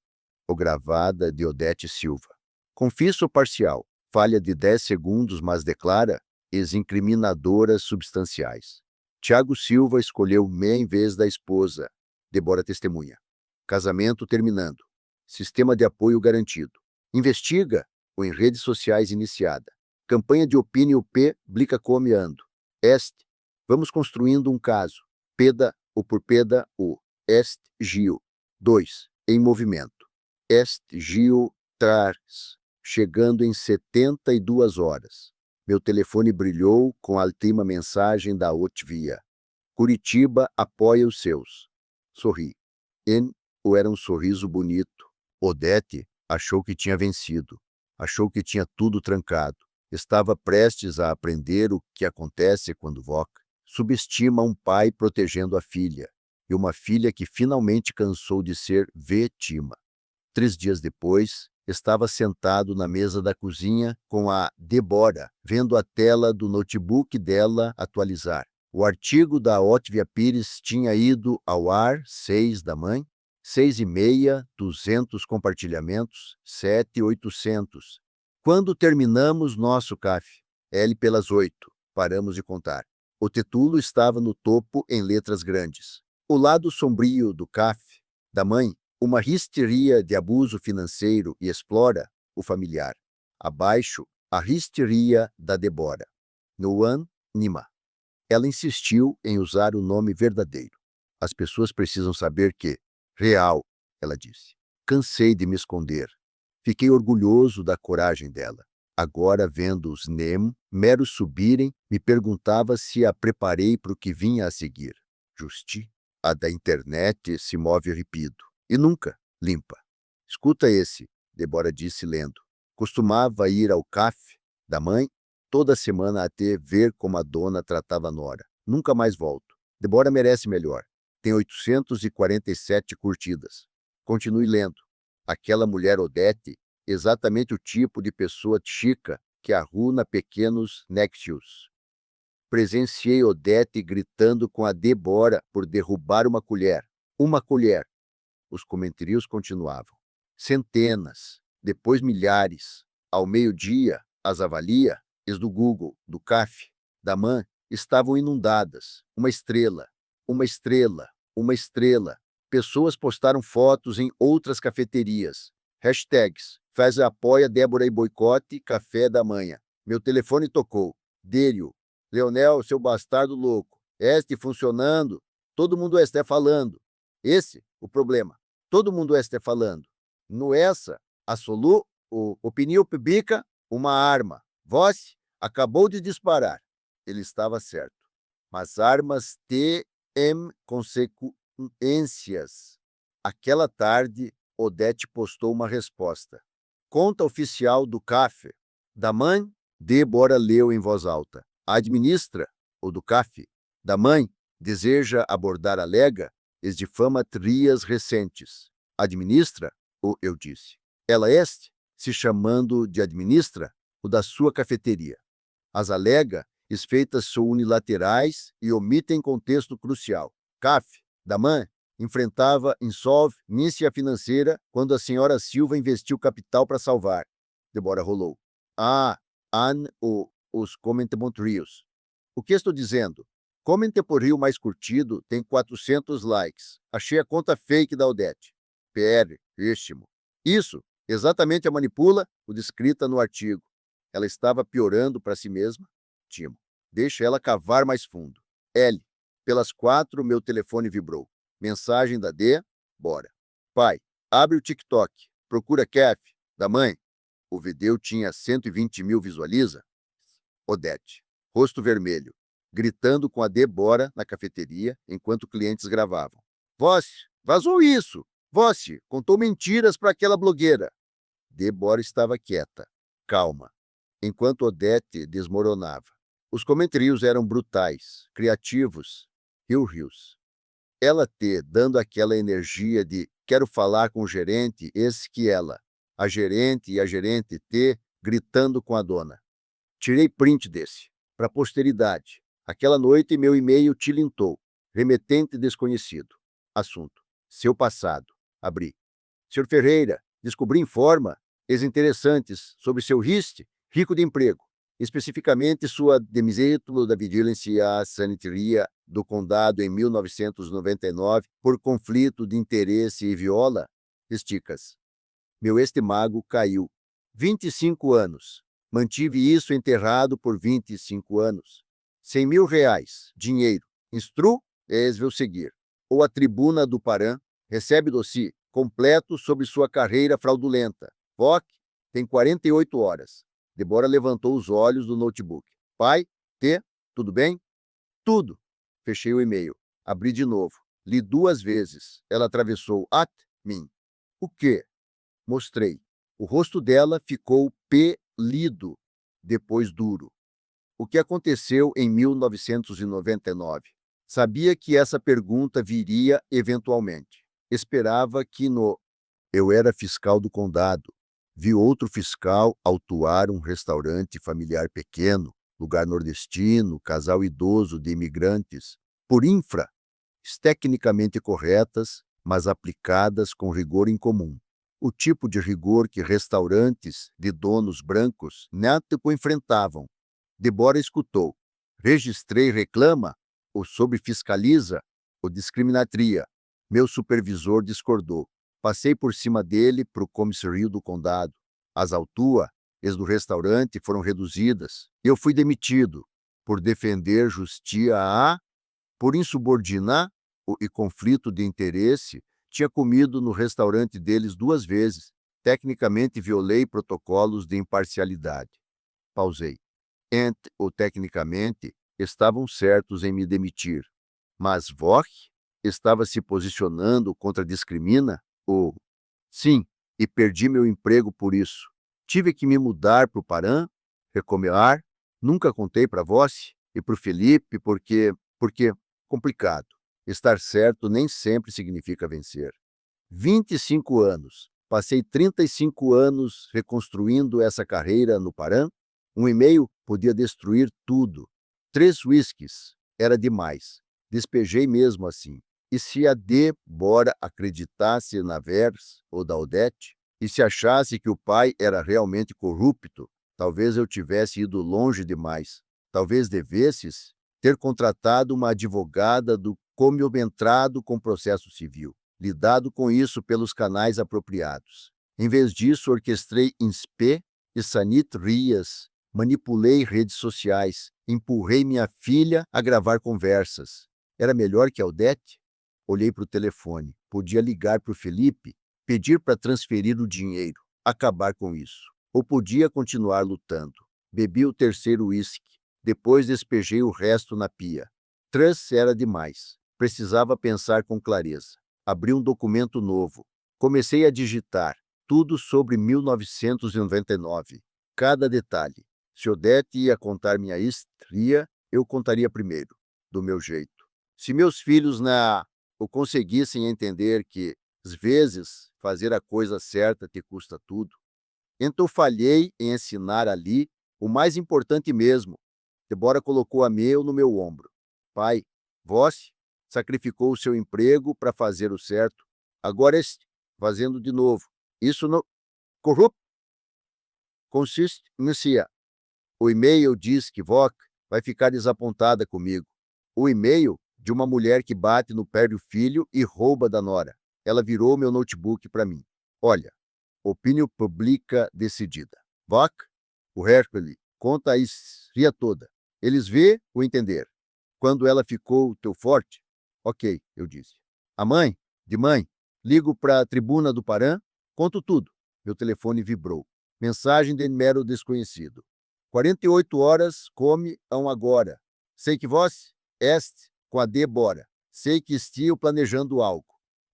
ou gravada de Odete Silva. Confesso parcial, falha de 10 segundos, mas declara ex-incriminadoras substanciais. Tiago Silva escolheu me em vez da esposa. Débora testemunha. Casamento terminando. Sistema de apoio garantido. Investiga ou em redes sociais iniciada. Campanha de opinião P. Blica comeando. Este. Vamos construindo um caso. Peda ou por peda o. Este Gil. 2. Em movimento. Este Gil Tars. Chegando em 72 horas. Meu telefone brilhou com a última mensagem da Otvia. Curitiba apoia os seus. Sorri. Ou era um sorriso bonito. Odete achou que tinha vencido. Achou que tinha tudo trancado. Estava prestes a aprender o que acontece quando Voc subestima um pai protegendo a filha, e uma filha que finalmente cansou de ser vítima. 3 dias depois, estava sentado na mesa da cozinha com a Débora, vendo a tela do notebook dela atualizar. O artigo da Otvia Pires tinha ido ao ar 6 da manhã, 6h30, 200 compartilhamentos, 7.800. Quando terminamos nosso CAF? L pelas 8. Paramos de contar. O título estava no topo em letras grandes. O lado sombrio do CAF, da mãe, uma histeria de abuso financeiro e explora o familiar. Abaixo, a histeria da Débora. Noan Nima. Ela insistiu em usar o nome verdadeiro. As pessoas precisam saber que, real, ela disse. Cansei de me esconder. Fiquei orgulhoso da coragem dela. Agora, vendo os meros subirem, me perguntava se a preparei para o que vinha a seguir. Justi. A da internet se move ripido. E nunca limpa. Escuta esse, Débora disse lendo. Costumava ir ao CAF da mãe toda semana até ver como a dona tratava a nora. Nunca mais volto. Débora merece melhor. Tem 847 curtidas. Continue lendo. Aquela mulher Odete, exatamente o tipo de pessoa chica que arruma pequenos nexus. Presenciei Odete gritando com a Débora por derrubar uma colher. Uma colher. Os comentários continuavam. Centenas, depois milhares. Ao meio-dia, as avalias do Google, do CAF, da MAN, estavam inundadas. Uma estrela, uma estrela, uma estrela. Pessoas postaram fotos em outras cafeterias. Hashtags, faz apoia Débora e boicote, café da manhã. Meu telefone tocou. Dério, Leonel, seu bastardo louco. Este funcionando, todo mundo está falando. Esse, o problema. Todo mundo está falando. No essa, a solu, opinião pública, Uma arma. Vossi acabou de disparar. Ele estava certo. Mas armas têm consequências. Aquela tarde, Odete postou uma resposta. Conta oficial do CAF. Da mãe, Débora leu em voz alta. A administra, ou do CAF, da mãe, deseja abordar a lega, es difama trias recentes. Administra, ou eu disse. Ela este, se chamando de administra, o da sua cafeteria. As alega, feitas são unilaterais e omitem contexto crucial. CAF, da mãe, enfrentava insolvência financeira quando a senhora Silva investiu capital para salvar. Débora rolou. Os comentários. O que estou dizendo? Comente por rio mais curtido tem 400 likes. Achei a conta fake da Odete. PR, rístimo. Isso, exatamente a manipula o descrita no artigo. Ela estava piorando para si mesma? Timo. Deixa ela cavar mais fundo. L. Pelas 4, meu telefone vibrou. Mensagem da D. Bora. Pai, abre o TikTok. Procura Kef, da mãe. O vídeo tinha 120 mil visualiza. Odete. Rosto vermelho. Gritando com a Débora na cafeteria, enquanto clientes gravavam. Vossi, vazou isso. Vossi, contou mentiras para aquela blogueira. Débora estava quieta, calma, enquanto Odete desmoronava. Os comentários eram brutais, criativos, rios. Ela dando aquela energia de quero falar com o gerente, esse que ela, a gerente e a gerente gritando com a dona. Tirei print desse, para a posteridade. Aquela noite meu e-mail tilintou, remetente desconhecido. Assunto, seu passado. Abri. Sr. Ferreira, descobri em forma interessantes sobre seu rico de emprego, especificamente sua demisítulo da vigilância sanitária do condado em 1999 por conflito de interesse e viola, esticas. Meu estimago caiu. 25 anos. Mantive isso enterrado por 25 anos. 100 mil reais, dinheiro. Instru, vou seguir. Ou a tribuna do Paran, recebe dossiê completo sobre sua carreira fraudulenta. VOC, tem 48 horas. Débora levantou os olhos do notebook. Pai, tudo bem? Tudo. Fechei o e-mail. Abri de novo. Li 2 vezes. Ela atravessou mim. O quê? Mostrei. O rosto dela ficou pelido, depois duro. O que aconteceu em 1999? Sabia que essa pergunta viria eventualmente. Esperava que Eu era fiscal do condado. Vi outro fiscal autuar um restaurante familiar pequeno, lugar nordestino, casal idoso de imigrantes, por tecnicamente corretas, mas aplicadas com rigor incomum. O tipo de rigor que restaurantes de donos brancos nático enfrentavam. Débora escutou. Registrei reclama, ou sobefiscaliza, ou discriminatria. Meu supervisor discordou. Passei por cima dele para o comissário do condado. As autua, do restaurante, foram reduzidas. Eu fui demitido por defender justiça por insubordinar e conflito de interesse. Tinha comido no restaurante deles 2 vezes. Tecnicamente violei protocolos de imparcialidade. Pausei. Ou tecnicamente, estavam certos em me demitir. Mas Voch estava se posicionando contra discrimina? Sim, e perdi meu emprego por isso. Tive que me mudar para o Paran, recomeçar. Nunca contei para Vossi e para o Felipe porque complicado. Estar certo nem sempre significa vencer. 25 anos. Passei 35 anos reconstruindo essa carreira no Paran. Um e-mail podia destruir tudo. 3 whiskies. Era demais. Despejei mesmo assim. E se a Débora acreditasse na Vers ou da Odete, e se achasse que o pai era realmente corrupto, talvez eu tivesse ido longe demais. Talvez devesses ter contratado uma advogada do entrado com processo civil, lidado com isso pelos canais apropriados. Em vez disso, orquestrei inspe e sanitrias, manipulei redes sociais, empurrei minha filha a gravar conversas. Era melhor que a Odete? Olhei para o telefone. Podia ligar para o Felipe, pedir para transferir o dinheiro, acabar com isso. ou podia continuar lutando. Bebi o terceiro uísque. Depois despejei o resto na pia. Trans era demais. Precisava pensar com clareza. Abri um documento novo. Comecei a digitar. Tudo sobre 1999. Cada detalhe. Se Odete ia contar minha estria, eu contaria primeiro, do meu jeito. Se meus filhos o conseguissem entender que, às vezes, fazer a coisa certa te custa tudo. Então falhei em ensinar ali o mais importante mesmo. Débora colocou a mel no meu ombro. Pai, vós sacrificou o seu emprego para fazer o certo. Agora fazendo de novo. Isso não corrupto consiste nisso. O e-mail diz que Vok vai ficar desapontada comigo. O e-mail de uma mulher que bate no pé do filho e rouba da nora. Ela virou meu notebook para mim. Olha, opinião pública decidida. Vok, o Hercule, conta a história toda. Eles vê o entender. Quando ela ficou teu forte? Ok, eu disse. A mãe, de mãe, ligo para a tribuna do Paran, conto tudo. Meu telefone vibrou. Mensagem de mero desconhecido. 48 horas come agora. Sei que vós este com a Débora. Sei que estiu planejando algo.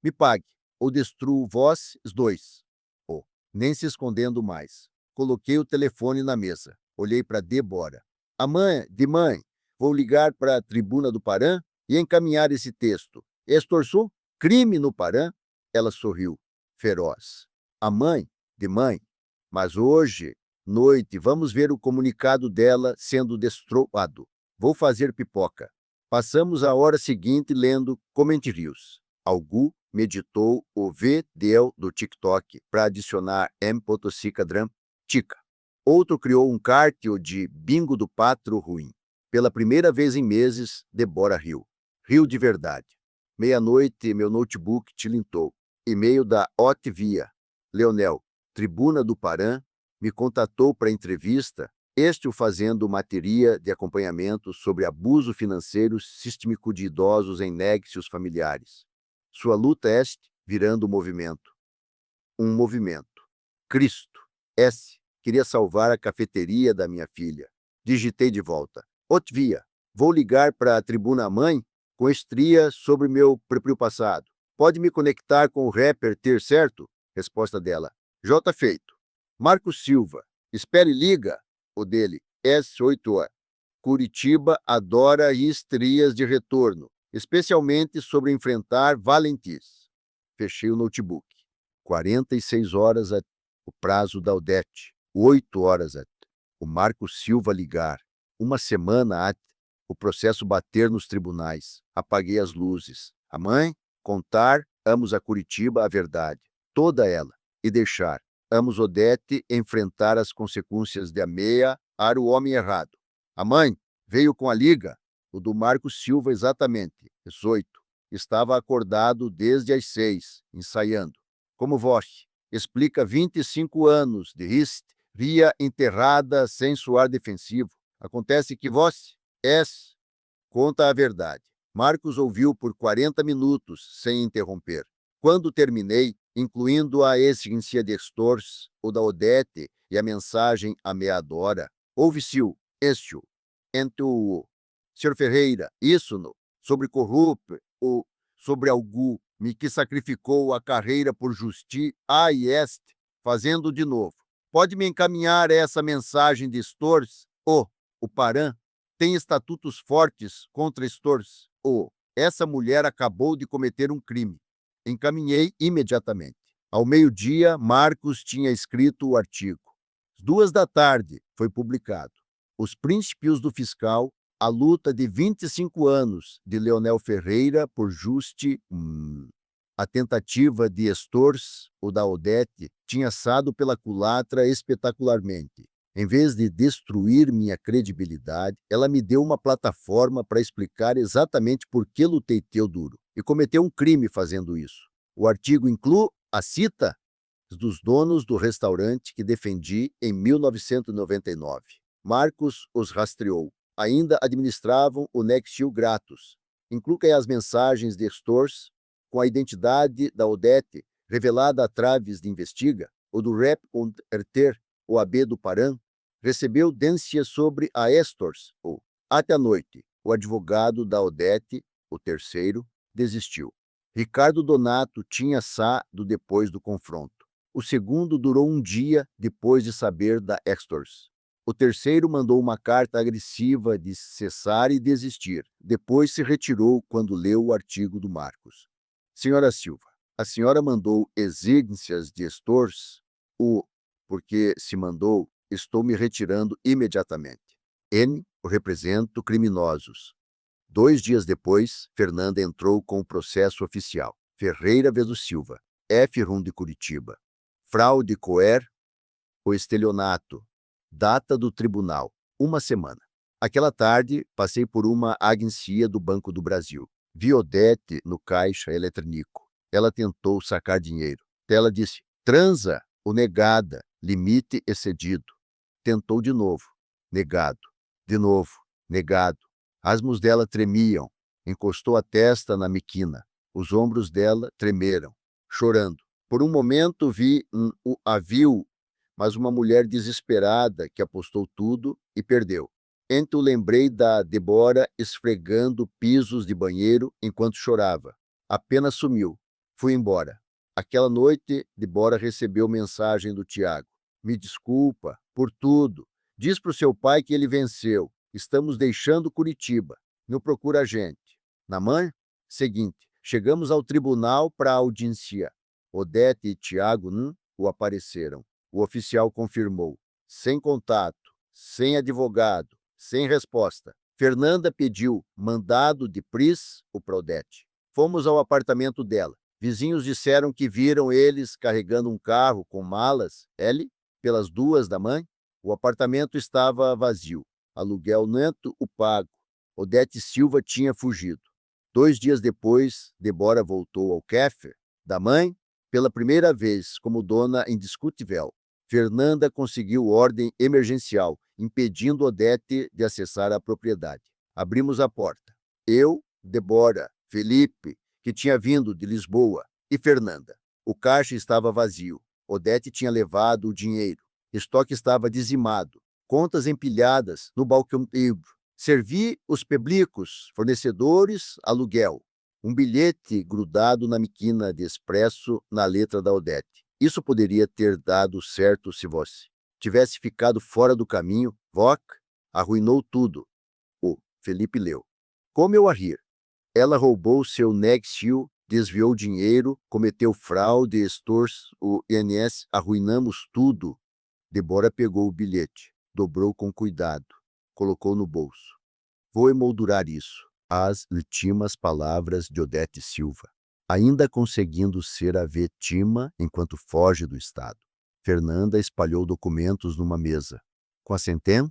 Me pague, ou destruo vós os dois. Oh, nem se escondendo mais. Coloquei o telefone na mesa. Olhei para Débora. A mãe, de mãe, vou ligar para a tribuna do Paran e encaminhar esse texto. Extorsão? Crime no Paran? Ela sorriu, feroz. A mãe, de mãe. Mas hoje, noite, vamos ver o comunicado dela sendo destruído. Vou fazer pipoca. Passamos a hora seguinte lendo comentários. Algu meditou o vídeo do TikTok para adicionar M.Tica Tica. Outro criou um cartio de bingo do patro ruim. Pela primeira vez em meses, Débora riu. Riu de verdade. Meia-noite, meu notebook tilintou. E-mail da Otvia. Leonel, Tribuna do Paran, me contatou para entrevista, o fazendo matéria de acompanhamento sobre abuso financeiro sistêmico de idosos em nexos familiares. Sua luta virando movimento. Um movimento. Cristo. Queria salvar a cafeteria da minha filha. Digitei de volta. Otvia, vou ligar para a tribuna mãe com estria sobre meu próprio passado. Pode me conectar com o rapper Ter Certo? Resposta dela. J feito. Marcos Silva. Espere e liga. O dele. S8. Curitiba adora estrias de retorno, especialmente sobre enfrentar Valentis. Fechei o notebook. 46 horas o prazo da Odete. 8 horas o Marcos Silva ligar. Uma semana o processo bater nos tribunais. Apaguei as luzes. A mãe, contar, amos a Curitiba a verdade. Toda ela. E deixar. Amos Odete enfrentar as consequências de ameia ar o homem errado. A mãe veio com a liga, o do Marcos Silva exatamente, 18. Estava acordado desde as 6, ensaiando. Como vós, explica 25 anos de ria enterrada sem suar defensivo. Acontece que vós conta a verdade. Marcos ouviu por 40 minutos, sem interromper. Quando terminei, incluindo a exigência de Stors, ou da Odete, e a mensagem ameadora, ouve-se-o, entre o Sr. Ferreira, isso sobre corrupto, ou sobre algo me que sacrificou a carreira por justiça, fazendo de novo. Pode me encaminhar essa mensagem de Stors? O Paran tem estatutos fortes contra Stors. Essa mulher acabou de cometer um crime. Encaminhei imediatamente. Ao meio-dia, Marcos tinha escrito o artigo. Às 2 da tarde, foi publicado. Os princípios do fiscal, a luta de 25 anos de Leonel Ferreira por a tentativa de Stors, o da Odete, tinha assado pela culatra espetacularmente. Em vez de destruir minha credibilidade, ela me deu uma plataforma para explicar exatamente por que lutei teu duro e cometeu um crime fazendo isso. O artigo inclui a cita dos donos do restaurante que defendi em 1999. Marcos os rastreou. Ainda administravam o Nexil Gratus. Inclui as mensagens de Stors com a identidade da Odete revelada através de investiga, ou do Rep und Erter, o abbé do Paran, recebeu dência sobre a Estors. Até a noite, o advogado da Odete, o terceiro, desistiu. Ricardo Donato tinha saído depois do confronto. O segundo durou um dia depois de saber da Estors. O terceiro mandou uma carta agressiva de cessar e desistir. Depois se retirou quando leu o artigo do Marcos. Senhora Silva, a senhora mandou exigências de Estors? Porque se mandou, estou me retirando imediatamente. Eu represento criminosos. 2 dias depois, Fernanda entrou com o processo oficial. Ferreira Veso Silva, F. de Curitiba. Fraude coer, o estelionato. Data do tribunal, 1 semana. Aquela tarde, passei por uma agência do Banco do Brasil. Vi Odete no caixa eletrônico. Ela tentou sacar dinheiro. Ela disse, transa ou negada, limite excedido. Tentou de novo, negado. De novo, negado. As mãos dela tremiam. Encostou a testa na miquina. Os ombros dela tremeram, chorando. Por um momento vi a viu, mas uma mulher desesperada que apostou tudo e perdeu. Então lembrei da Débora esfregando pisos de banheiro enquanto chorava. Apenas sumiu. Fui embora. Aquela noite, Débora recebeu mensagem do Tiago. Me desculpa por tudo. Diz para o seu pai que ele venceu. Estamos deixando Curitiba. Não procura a gente. Na manhã seguinte, chegamos ao tribunal para a audiência. Odete e Tiago o apareceram. O oficial confirmou. Sem contato, sem advogado, sem resposta. Fernanda pediu mandado de pris para Odete. Fomos ao apartamento dela. Vizinhos disseram que viram eles carregando um carro com malas, pelas 2 da manhã. O apartamento estava vazio. Aluguel neto o pago. Odete Silva tinha fugido. 2 dias depois, Débora voltou ao café da mãe, pela primeira vez como dona indiscutível. Fernanda conseguiu ordem emergencial, impedindo Odete de acessar a propriedade. Abrimos a porta. Eu, Débora, Felipe, que tinha vindo de Lisboa, e Fernanda. O caixa estava vazio. Odete tinha levado o dinheiro. Estoque estava dizimado. Contas empilhadas no balcão. Servi os públicos, fornecedores, aluguel. Um bilhete grudado na miquina de expresso na letra da Odete. Isso poderia ter dado certo se você tivesse ficado fora do caminho. Voc arruinou tudo. O Felipe leu. Como eu a rir. Ela roubou seu Nexil, desviou dinheiro, cometeu fraude, extors, o INS, arruinamos tudo. Débora pegou o bilhete, dobrou com cuidado, colocou no bolso. Vou emoldurar isso. As últimas palavras de Odete Silva, ainda conseguindo ser a vítima enquanto foge do Estado. Fernanda espalhou documentos numa mesa. Com a sentença,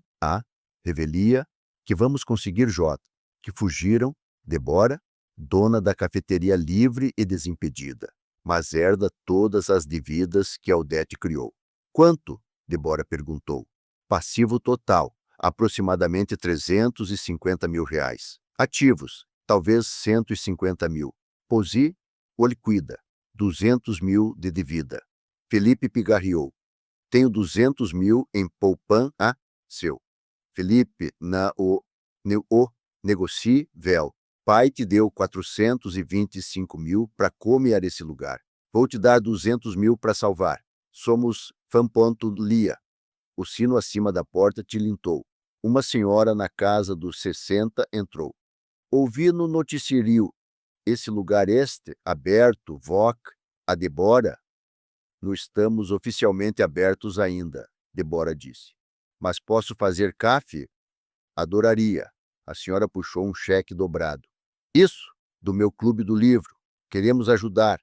revelia que vamos conseguir J, que fugiram, Débora, dona da cafeteria livre e desimpedida, mas herda todas as dívidas que a Odete criou. Quanto? Débora perguntou. Passivo total, aproximadamente 350 mil reais. Ativos, talvez 150 mil. Posi, o liquida, 200 mil de dívida. Felipe pigarreou. Tenho 200 mil em poupan seu. Felipe, negocie, véu. Pai te deu 425 mil para comer esse lugar. Vou te dar 200 mil para salvar. Somos Lia. O sino acima da porta tilintou. Uma senhora na casa dos 60 entrou. Ouvi no noticiário. Esse lugar aberto, Voc, a Débora. Não estamos oficialmente abertos ainda, Débora disse. Mas posso fazer café? Adoraria. A senhora puxou um cheque dobrado. Isso, do meu clube do livro. Queremos ajudar.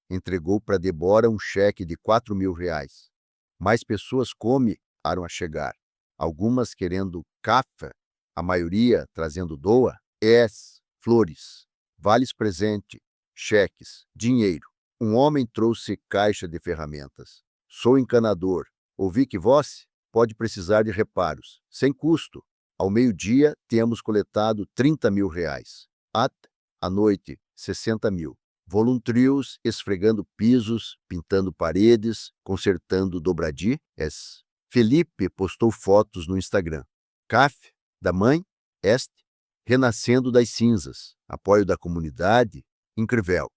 Entregou para Débora um cheque de 4 mil reais. Mais pessoas começaram a chegar. Algumas querendo café, a maioria trazendo doa, flores, vales presente, cheques, dinheiro. Um homem trouxe caixa de ferramentas. Sou encanador. Ouvi que você pode precisar de reparos, sem custo. Ao meio-dia, temos coletado 30 mil reais. À noite, 60 mil. Voluntários esfregando pisos, pintando paredes, consertando dobradiças. Felipe postou fotos no Instagram. CAF, da mãe, este, renascendo das cinzas. Apoio da comunidade, incrível.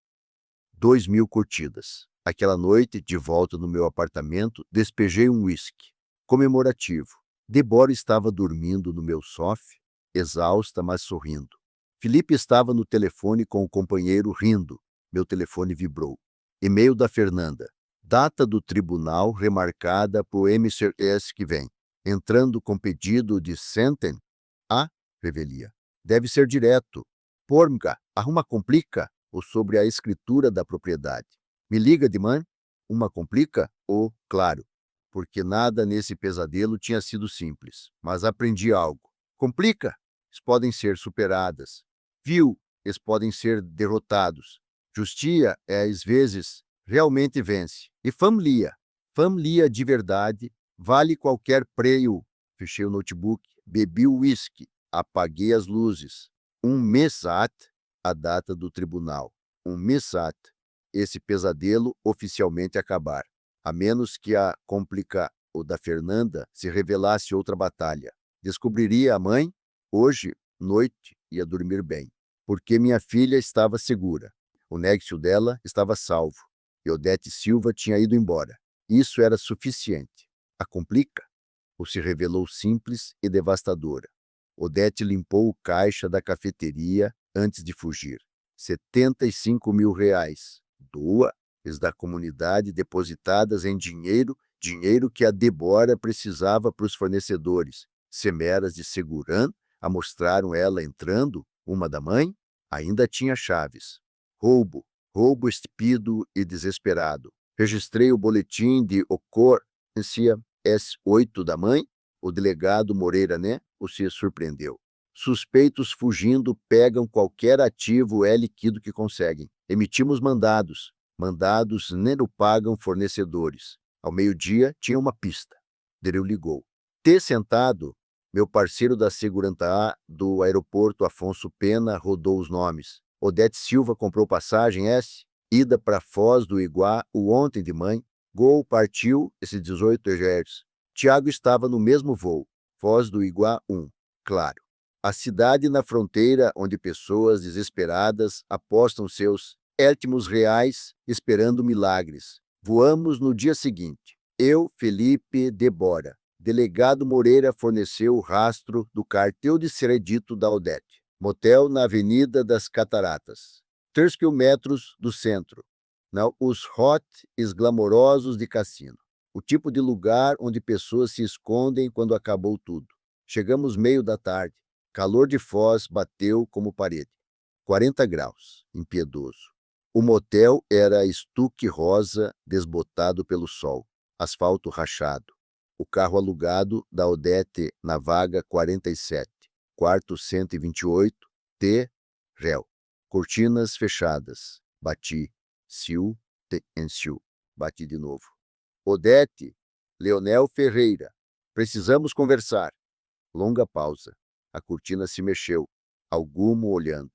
2.000 curtidas. Aquela noite, de volta no meu apartamento, despejei um uísque comemorativo. Débora estava dormindo no meu sofá, exausta, mas sorrindo. Felipe estava no telefone com o companheiro rindo. Meu telefone vibrou. E-mail da Fernanda. Data do tribunal remarcada para o MCS que vem. Entrando com pedido de sentem? Ah, revelia. Deve ser direto. Pormga, arruma complica ou sobre a escritura da propriedade. Me liga de manhã? Uma complica? Ou, claro, porque nada nesse pesadelo tinha sido simples. Mas aprendi algo. Complica? Eles podem ser superadas. Viu? Eles podem ser derrotados. Justiça, às vezes, realmente vence. E família de verdade, vale qualquer preço. Fechei o notebook, bebi o uísque, apaguei as luzes. Um mesat, a data do tribunal. Um mesat, esse pesadelo oficialmente acabar. A menos que a complica ou da Fernanda se revelasse outra batalha. Descobriria a mãe, hoje, noite, ia dormir bem. Porque minha filha estava segura. O nexo dela estava salvo. E Odete Silva tinha ido embora. Isso era suficiente. A complica? Ou se revelou simples e devastadora. Odete limpou o caixa da cafeteria antes de fugir. 75 mil reais. Doas da comunidade depositadas em dinheiro que a Débora precisava para os fornecedores. Semeras de segurança mostraram ela entrando, uma da mãe, ainda tinha chaves. Roubo estúpido e desesperado. Registrei o boletim de ocorrência S8 da mãe. O delegado Moreira, se surpreendeu. Suspeitos fugindo pegam qualquer ativo líquido que conseguem. Emitimos mandados. Mandados nem o pagam fornecedores. Ao meio-dia, tinha uma pista. Dereu ligou. Sentado, meu parceiro da segurança do aeroporto Afonso Pena rodou os nomes. Odete Silva comprou passagem S, ida para Foz do Iguá o ontem de manhã. Gol partiu esse 18 EGERS. Tiago estava no mesmo voo. Foz do Iguá 1, claro. A cidade na fronteira onde pessoas desesperadas apostam seus últimos reais esperando milagres. Voamos no dia seguinte. Eu, Felipe, Débora. Delegado Moreira forneceu o rastro do cartel de crédito da Odete. Motel na Avenida das Cataratas. 3 quilômetros do centro. Os hotéis glamourosos de cassino. O tipo de lugar onde pessoas se escondem quando acabou tudo. Chegamos meio da tarde. Calor de Foz bateu como parede. 40 graus, impiedoso. O motel era estuque rosa desbotado pelo sol. Asfalto rachado. O carro alugado da Odete na vaga 47. Quarto 128, réu. Cortinas fechadas. Bati. Silêncio. Bati de novo. Odete, Leonel Ferreira. Precisamos conversar. Longa pausa. A cortina se mexeu. Algumo olhando.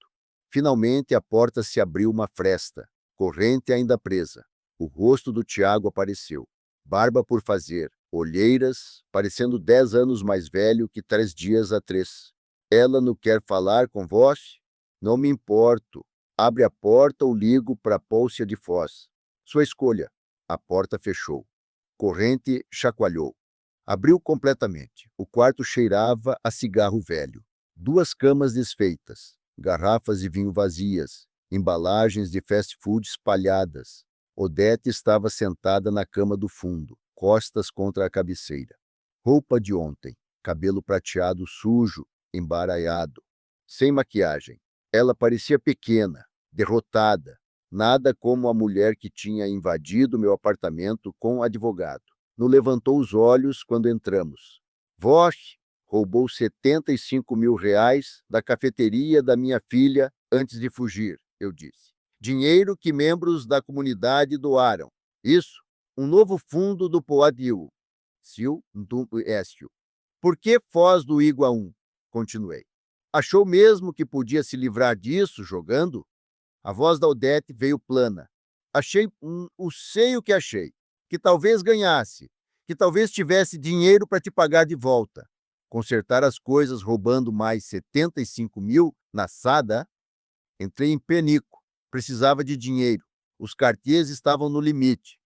Finalmente a porta se abriu uma fresta. Corrente ainda presa. O rosto do Tiago apareceu. Barba por fazer. Olheiras, parecendo 10 anos mais velho que 3 dias atrás. Ela não quer falar com vós? Não me importo. Abre a porta ou ligo para a Pólcia de Foz. Sua escolha. A porta fechou. Corrente chacoalhou. Abriu completamente. O quarto cheirava a cigarro velho. 2 camas desfeitas. Garrafas de vinho vazias. Embalagens de fast food espalhadas. Odete estava sentada na cama do fundo, costas contra a cabeceira. Roupa de ontem. Cabelo prateado sujo, embaralhado. Sem maquiagem. Ela parecia pequena, derrotada. Nada como a mulher que tinha invadido meu apartamento com o advogado. Não levantou os olhos quando entramos. Vós roubou 75 mil reais da cafeteria da minha filha antes de fugir, eu disse. Dinheiro que membros da comunidade doaram. Isso, um novo fundo do Poadil. Por que Foz do Iguaú? Continuei. Achou mesmo que podia se livrar disso jogando? A voz da Odete veio plana. Achei, sei o que achei. Que talvez ganhasse. que talvez tivesse dinheiro para te pagar de volta. Consertar as coisas roubando mais 75 mil na Sada. Entrei em pânico. Precisava de dinheiro. Os cartiers estavam no limite.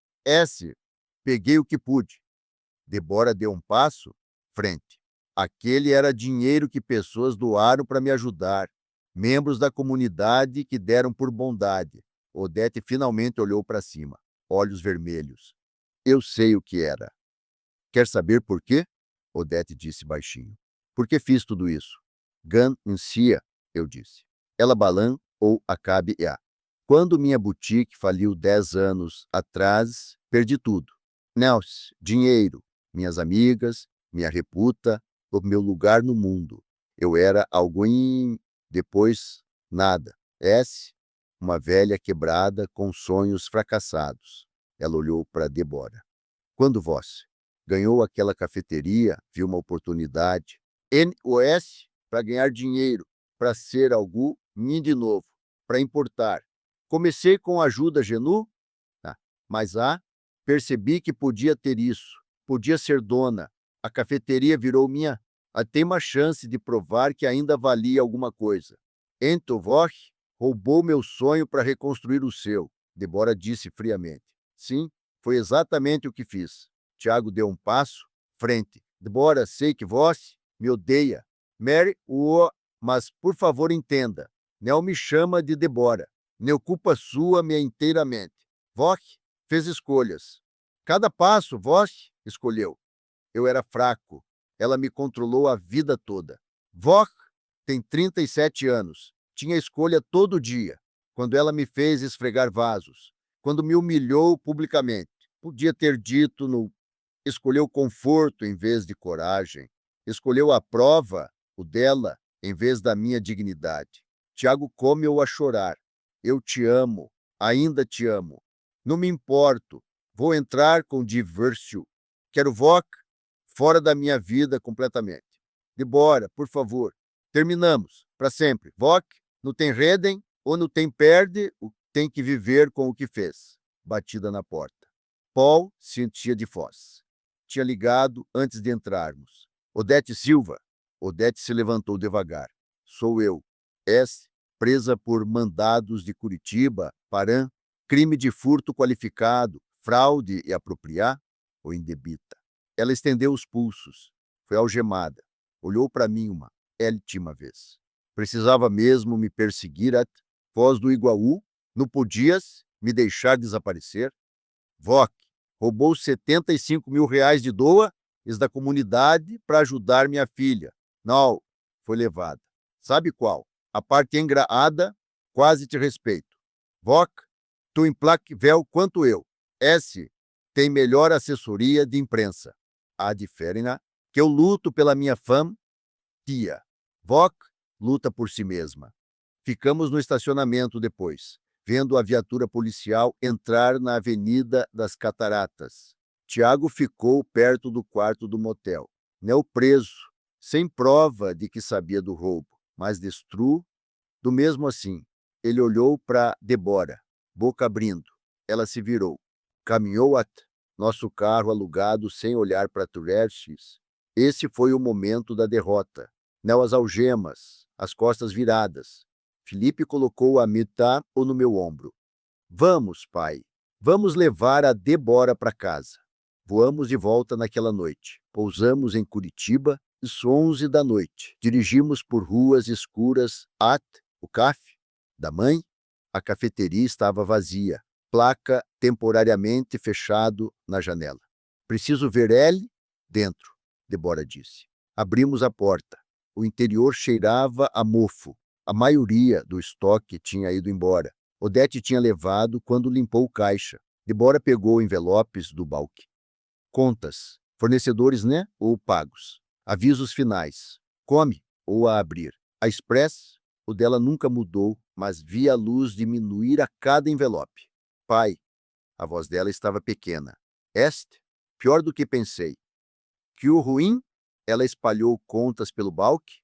Peguei o que pude. Debora deu um passo frente. Aquele era dinheiro que pessoas doaram para me ajudar. Membros da comunidade que deram por bondade. Odete finalmente olhou para cima, olhos vermelhos. Eu sei o que era. Quer saber por quê? Odete disse baixinho. Por que fiz tudo isso? Gan Ncia, eu disse. Ela Balan ou Acabe A. Quando minha boutique faliu 10 anos atrás, perdi tudo. Nels, dinheiro, minhas amigas, minha reputa, o meu lugar no mundo. Eu era alguém, depois nada. Uma velha quebrada com sonhos fracassados. Ela olhou para Debora. Quando vós ganhou aquela cafeteria, viu uma oportunidade. NOS para ganhar dinheiro, para ser algo de novo, para importar. Comecei com ajuda Genu, mas percebi que podia ter isso, podia ser dona. A cafeteria virou minha. Tem uma chance de provar que ainda valia alguma coisa. Entovor roubou meu sonho para reconstruir o seu, Debora disse friamente. Sim, foi exatamente o que fiz. Tiago deu um passo frente. Debora, sei que vós me odeia. Mary, mas por favor entenda. Não me chama de Debora. Não culpa sua me inteiramente. Vós fez escolhas. Cada passo vós escolheu. Eu era fraco. Ela me controlou a vida toda. Vós tem 37 anos. Tinha escolha todo dia. Quando ela me fez esfregar vasos. Quando me humilhou publicamente. Podia ter dito escolheu conforto em vez de coragem. Escolheu a prova, o dela, em vez da minha dignidade. Tiago come-o a chorar. Eu te amo. Ainda te amo. Não me importo. Vou entrar com divórcio. Quero VOC fora da minha vida completamente. Debora, por favor. Terminamos. Para sempre. VOC, não tem redem ou não tem perde, tem que viver com o que fez. Batida na porta. Paul se enchia de Foz. Tinha ligado antes de entrarmos. Odete Silva. Odete se levantou devagar. Sou eu. Presa por mandados de Curitiba, Paran, crime de furto qualificado, fraude e apropriar, ou indebita. Ela estendeu os pulsos. Foi algemada. Olhou para mim uma última vez. Precisava mesmo me perseguir Foz do Iguaú? Não podias me deixar desaparecer? VOC roubou 75 mil reais de doa da comunidade para ajudar minha filha. Não, foi levada. Sabe qual? A parte engraada, quase te respeito. VOC, tu implacável quanto eu. Tem melhor assessoria de imprensa. A diferença que eu luto pela minha fama, tia. VOC luta por si mesma. Ficamos no estacionamento depois, vendo a viatura policial entrar na Avenida das Cataratas. Tiago ficou perto do quarto do motel. Neo preso, sem prova de que sabia do roubo, mas do mesmo assim. Ele olhou para Debora, boca abrindo. Ela se virou. Caminhou até nosso carro alugado sem olhar para Tureches. Esse foi o momento da derrota. Neo as algemas, as costas viradas. Felipe colocou a mitad no meu ombro. Vamos, pai. Vamos levar a Debora para casa. Voamos de volta naquela noite. Pousamos em Curitiba, às 11 da noite. Dirigimos por ruas escuras o café da mãe. A cafeteria estava vazia. Placa temporariamente fechado na janela. Preciso ver ele dentro, Debora disse. Abrimos a porta. O interior cheirava a mofo. A maioria do estoque tinha ido embora. Odete tinha levado quando limpou o caixa. Debora pegou envelopes do balque. Contas. Fornecedores, né? Ou pagos. Avisos finais. Come ou a abrir. A Express, o dela nunca mudou, mas via a luz diminuir a cada envelope. Pai. A voz dela estava pequena. Pior do que pensei. Que o ruim? Ela espalhou contas pelo balque.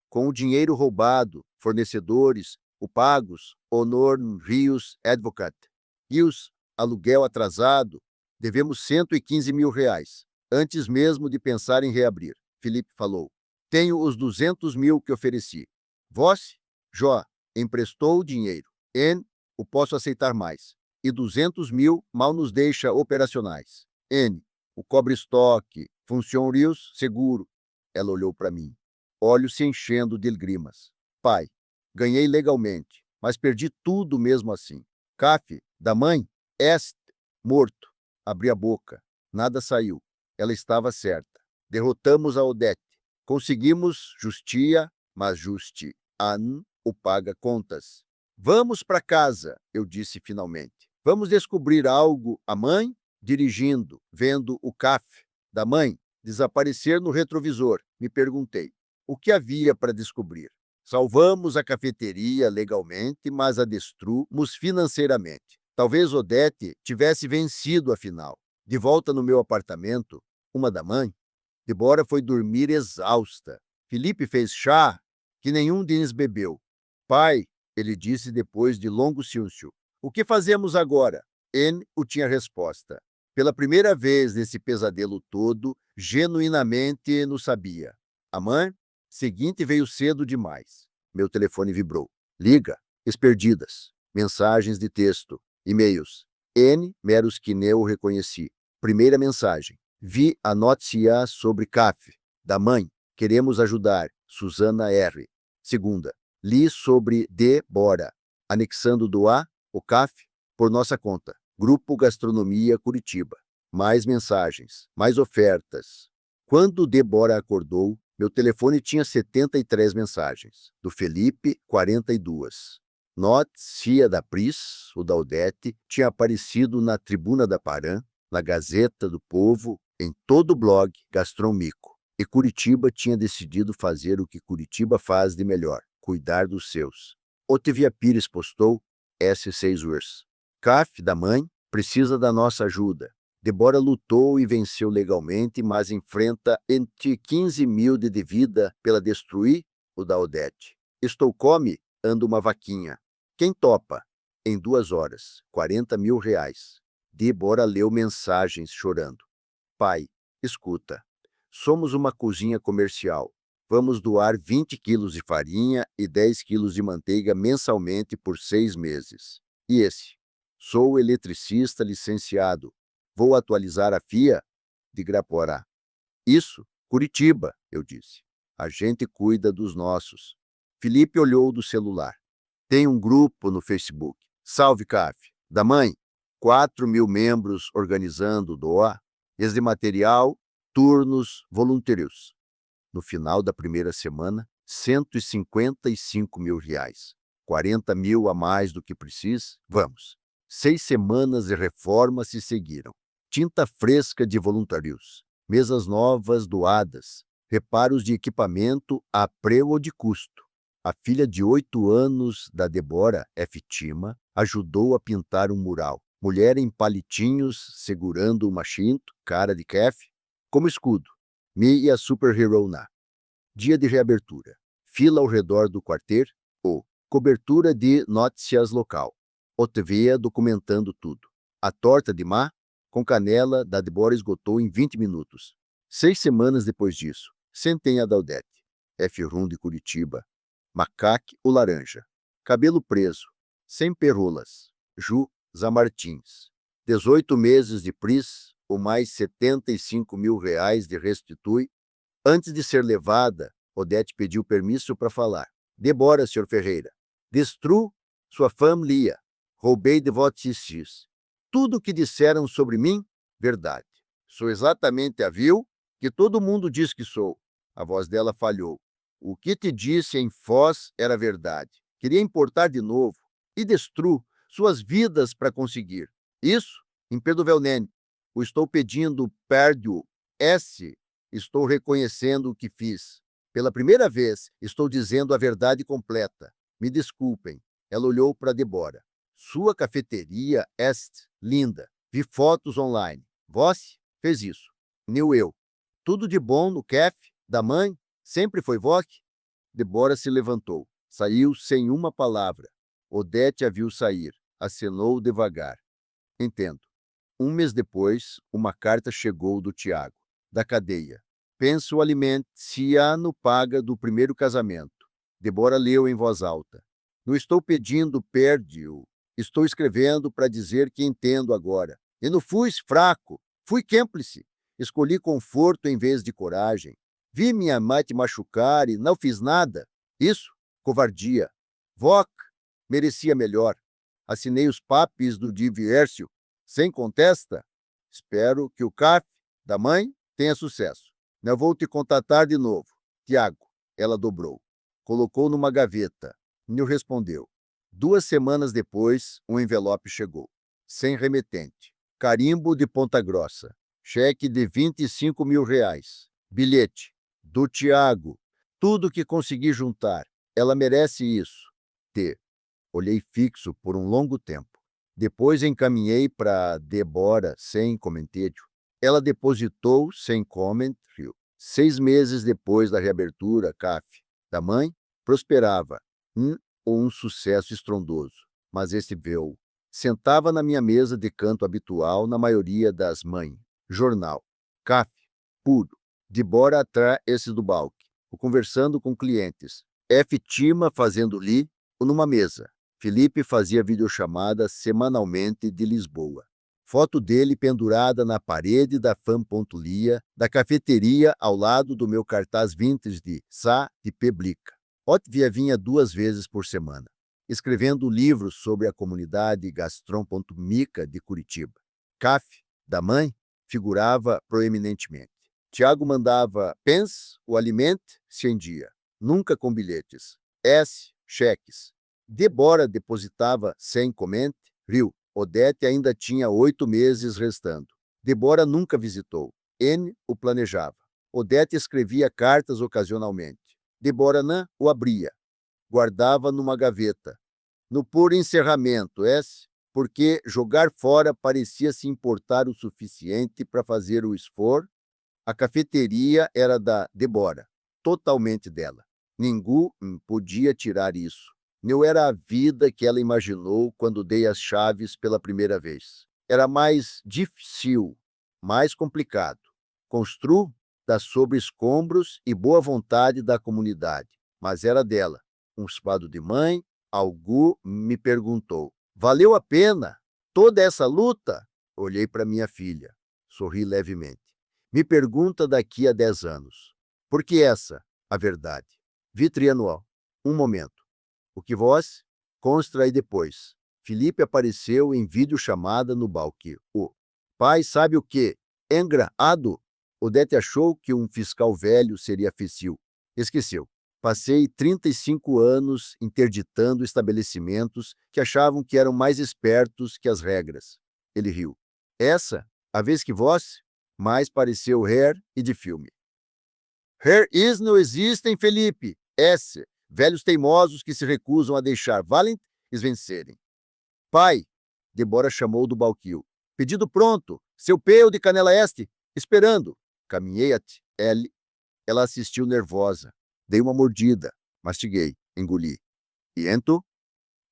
Com o dinheiro roubado, fornecedores, o pagos, honor, rios, advocate. Rios, aluguel atrasado, devemos 115 mil reais. Antes mesmo de pensar em reabrir, Felipe falou. Tenho os 200 mil que ofereci. Vós, Jó, emprestou o dinheiro. N, o posso aceitar mais. E 200 mil mal nos deixa operacionais. N, o cobre estoque, funcionários seguro. Ela olhou para mim, olhos se enchendo de lágrimas. Pai, ganhei legalmente, mas perdi tudo mesmo assim. CAF, da mãe, est, morto. Abri a boca. Nada saiu. Ela estava certa. Derrotamos a Odete. Conseguimos justia, mas justi an o paga contas. Vamos para casa, eu disse finalmente. Vamos descobrir algo. A mãe, dirigindo, vendo o CAF da mãe desaparecer no retrovisor. Me perguntei, o que havia para descobrir? Salvamos a cafeteria legalmente, mas a destruímos financeiramente. Talvez Odete tivesse vencido afinal. De volta no meu apartamento, uma da mãe, Débora foi dormir exausta. Felipe fez chá que nenhum deles bebeu. Pai, ele disse depois de longo silêncio, o que fazemos agora? N o tinha resposta. Pela primeira vez nesse pesadelo todo, genuinamente não sabia. A mãe seguinte veio cedo demais. Meu telefone vibrou. Liga, perdidas, mensagens de texto, e-mails. N meros que eu reconheci. Primeira mensagem. Vi a notícia sobre CAF, da mãe. Queremos ajudar. Susana R. Segunda. Li sobre Débora, anexando do A, o CAF, por nossa conta. Grupo Gastronomia Curitiba. Mais mensagens, mais ofertas. Quando Débora acordou, meu telefone tinha 73 mensagens. Do Felipe, 42. Notícia da Pris, o da Odete, tinha aparecido na Tribuna da Paran, na Gazeta do Povo, em todo o blog Gastrômico. E Curitiba tinha decidido fazer o que Curitiba faz de melhor, cuidar dos seus. Otávia Pires postou, S6 Words. CAF, da mãe, precisa da nossa ajuda. Débora lutou e venceu legalmente, mas enfrenta entre 15 mil de dívida pela destruir o da Odete. Estou come, ando uma vaquinha. Quem topa? Em 2 horas, 40 mil reais. Débora leu mensagens chorando. Pai, escuta. Somos uma cozinha comercial. Vamos doar 20 quilos de farinha e 10 quilos de manteiga mensalmente por 6 meses. E esse? Sou eletricista licenciado. Vou atualizar a FIA de Graporá. Isso, Curitiba, eu disse. A gente cuida dos nossos. Felipe olhou do celular. Tem um grupo no Facebook. Salve, CAF. Da mãe, 4 mil membros organizando doa. Esse material, turnos, voluntários. No final da primeira semana, 155 mil reais. 40 mil a mais do que precisa? Vamos. 6 semanas de reforma se seguiram. Tinta fresca de voluntários. Mesas novas doadas. Reparos de equipamento a preu ou de custo. A filha de 8 anos da Débora, F. Tima, ajudou a pintar um mural. Mulher em palitinhos, segurando uma cinto, cara de kef, como escudo. Me e a superheroína. Dia de reabertura. Fila ao redor do quartel, ou cobertura de notícias local. Otávia documentando tudo. A torta de má, com canela, da Débora esgotou em 20 minutos. 6 semanas depois disso, sentei a da Odete. F1 de Curitiba. Macaque o laranja. Cabelo preso. Sem perolas. Ju Zamartins. 18 meses de pris, ou mais 75 mil reais de restitui. Antes de ser levada, Odete pediu permisso para falar. Débora, Sr. Ferreira. Destru sua família. Roubei de votos. Tudo o que disseram sobre mim, verdade. Sou exatamente a vil que todo mundo diz que sou. A voz dela falhou. O que te disse em Foz era verdade. Queria importar de novo e destru suas vidas para conseguir. Isso, imperdovelmente. O estou pedindo perdo. Estou reconhecendo o que fiz. Pela primeira vez, estou dizendo a verdade completa. Me desculpem. Ela olhou para Débora. Sua cafeteria é linda. Vi fotos online. Vós fez isso. New eu. Tudo de bom no caf da mãe? Sempre foi voque? Débora se levantou. Saiu sem uma palavra. Odete a viu sair. Acenou devagar. Entendo. Um mês depois, uma carta chegou do Tiago. da cadeia. Penso o alimento se ano paga do primeiro casamento. Débora leu em voz alta. Não estou pedindo perde-o. Estou escrevendo para dizer que entendo agora. E não fui fraco, fui cúmplice. Escolhi conforto em vez de coragem. Vi minha mãe te machucar e não fiz nada. Isso, covardia. Voc merecia melhor. Assinei os papéis do divórcio. Sem contesta. Espero que o CAF da mãe tenha sucesso. Não vou te contatar de novo. Tiago, ela dobrou. Colocou numa gaveta. Nil respondeu. 2 semanas depois, um envelope chegou. Sem remetente. Carimbo de Ponta Grossa. Cheque de R$ 25.000. Bilhete. Do Tiago. Tudo que consegui juntar. Ela merece isso. T. Olhei fixo por um longo tempo. Depois encaminhei para Débora sem comentário. Ela depositou sem comentário. 6 meses depois da reabertura, CAF da mãe prosperava. Um sucesso estrondoso. Mas esse veio. Sentava na minha mesa de canto habitual na maioria das mães. Jornal. CAF. Puro. Débora atrás esse do balque. Conversando com clientes. F. Tima fazendo-lhe numa mesa. Felipe fazia videochamada semanalmente de Lisboa. Foto dele pendurada na parede da Fan.lia, da cafeteria ao lado do meu cartaz vintage de Sá de Peblica. Otvia vinha 2 vezes por semana, escrevendo livros sobre a comunidade gastron.mica de Curitiba. CAF, da mãe, figurava proeminentemente. Tiago mandava pens, o alimente, se em dia, nunca com bilhetes. S, cheques. Débora depositava sem comente, riu. Odete ainda tinha 8 meses restando. Débora nunca visitou. N o planejava. Odete escrevia cartas ocasionalmente. Débora não o abria. Guardava numa gaveta. No puro encerramento, porque jogar fora parecia se importar o suficiente para fazer o esforço. A cafeteria era da Débora, totalmente dela. Ninguém podia tirar isso. Não era a vida que ela imaginou quando dei as chaves pela primeira vez. Era mais difícil, mais complicado. Construo sobre escombros e boa vontade da comunidade, mas era dela. Um espado de mãe, algo me perguntou. Valeu a pena toda essa luta? Olhei para minha filha, sorri levemente. Me pergunta daqui a 10 anos. Por que essa, a verdade? Vitrianual. Um momento. O que vós? Consta aí depois. Felipe apareceu em videochamada no balque. O pai sabe o que? Engraado. Odete achou que um fiscal velho seria fecil. Esqueceu. Passei 35 anos interditando estabelecimentos que achavam que eram mais espertos que as regras. Ele riu. Essa, a vez que vós, mais pareceu Hair e de filme. Hair is não existem, Felipe. S. Velhos teimosos que se recusam a deixar valentes vencerem. Pai, Débora chamou do balquio. Pedido pronto, seu peu de Canela Este, esperando. Caminhei até ele. Ela assistiu nervosa. Dei uma mordida, mastiguei, engoli. E então?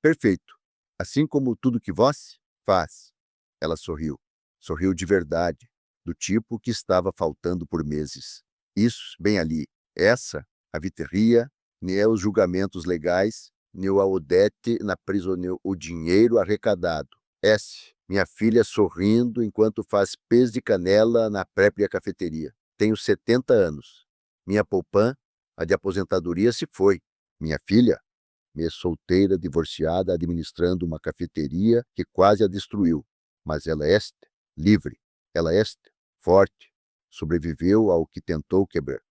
Perfeito. Assim como tudo que vós faz. Ela sorriu. Sorriu de verdade, do tipo que estava faltando por meses. Isso, bem ali. Essa, a viterria, nem os julgamentos legais, nem a Odete na prisão, o dinheiro arrecadado. Minha filha sorrindo enquanto faz pés de canela na própria cafeteria. Tenho 70 anos. Minha poupã, a de aposentadoria, se foi. Minha filha, minha solteira, divorciada, administrando uma cafeteria que quase a destruiu. Mas ela é livre. Ela é forte. Sobreviveu ao que tentou quebrar.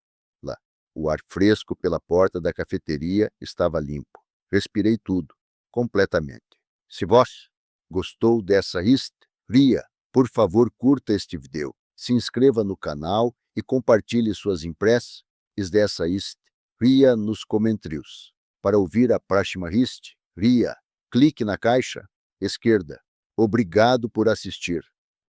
O ar fresco pela porta da cafeteria estava limpo. Respirei tudo, completamente. Se vós gostou dessa história, por favor, curta este vídeo, se inscreva no canal e compartilhe suas impressões dessa história nos comentários. Para ouvir a próxima história, clique na caixa esquerda. Obrigado por assistir.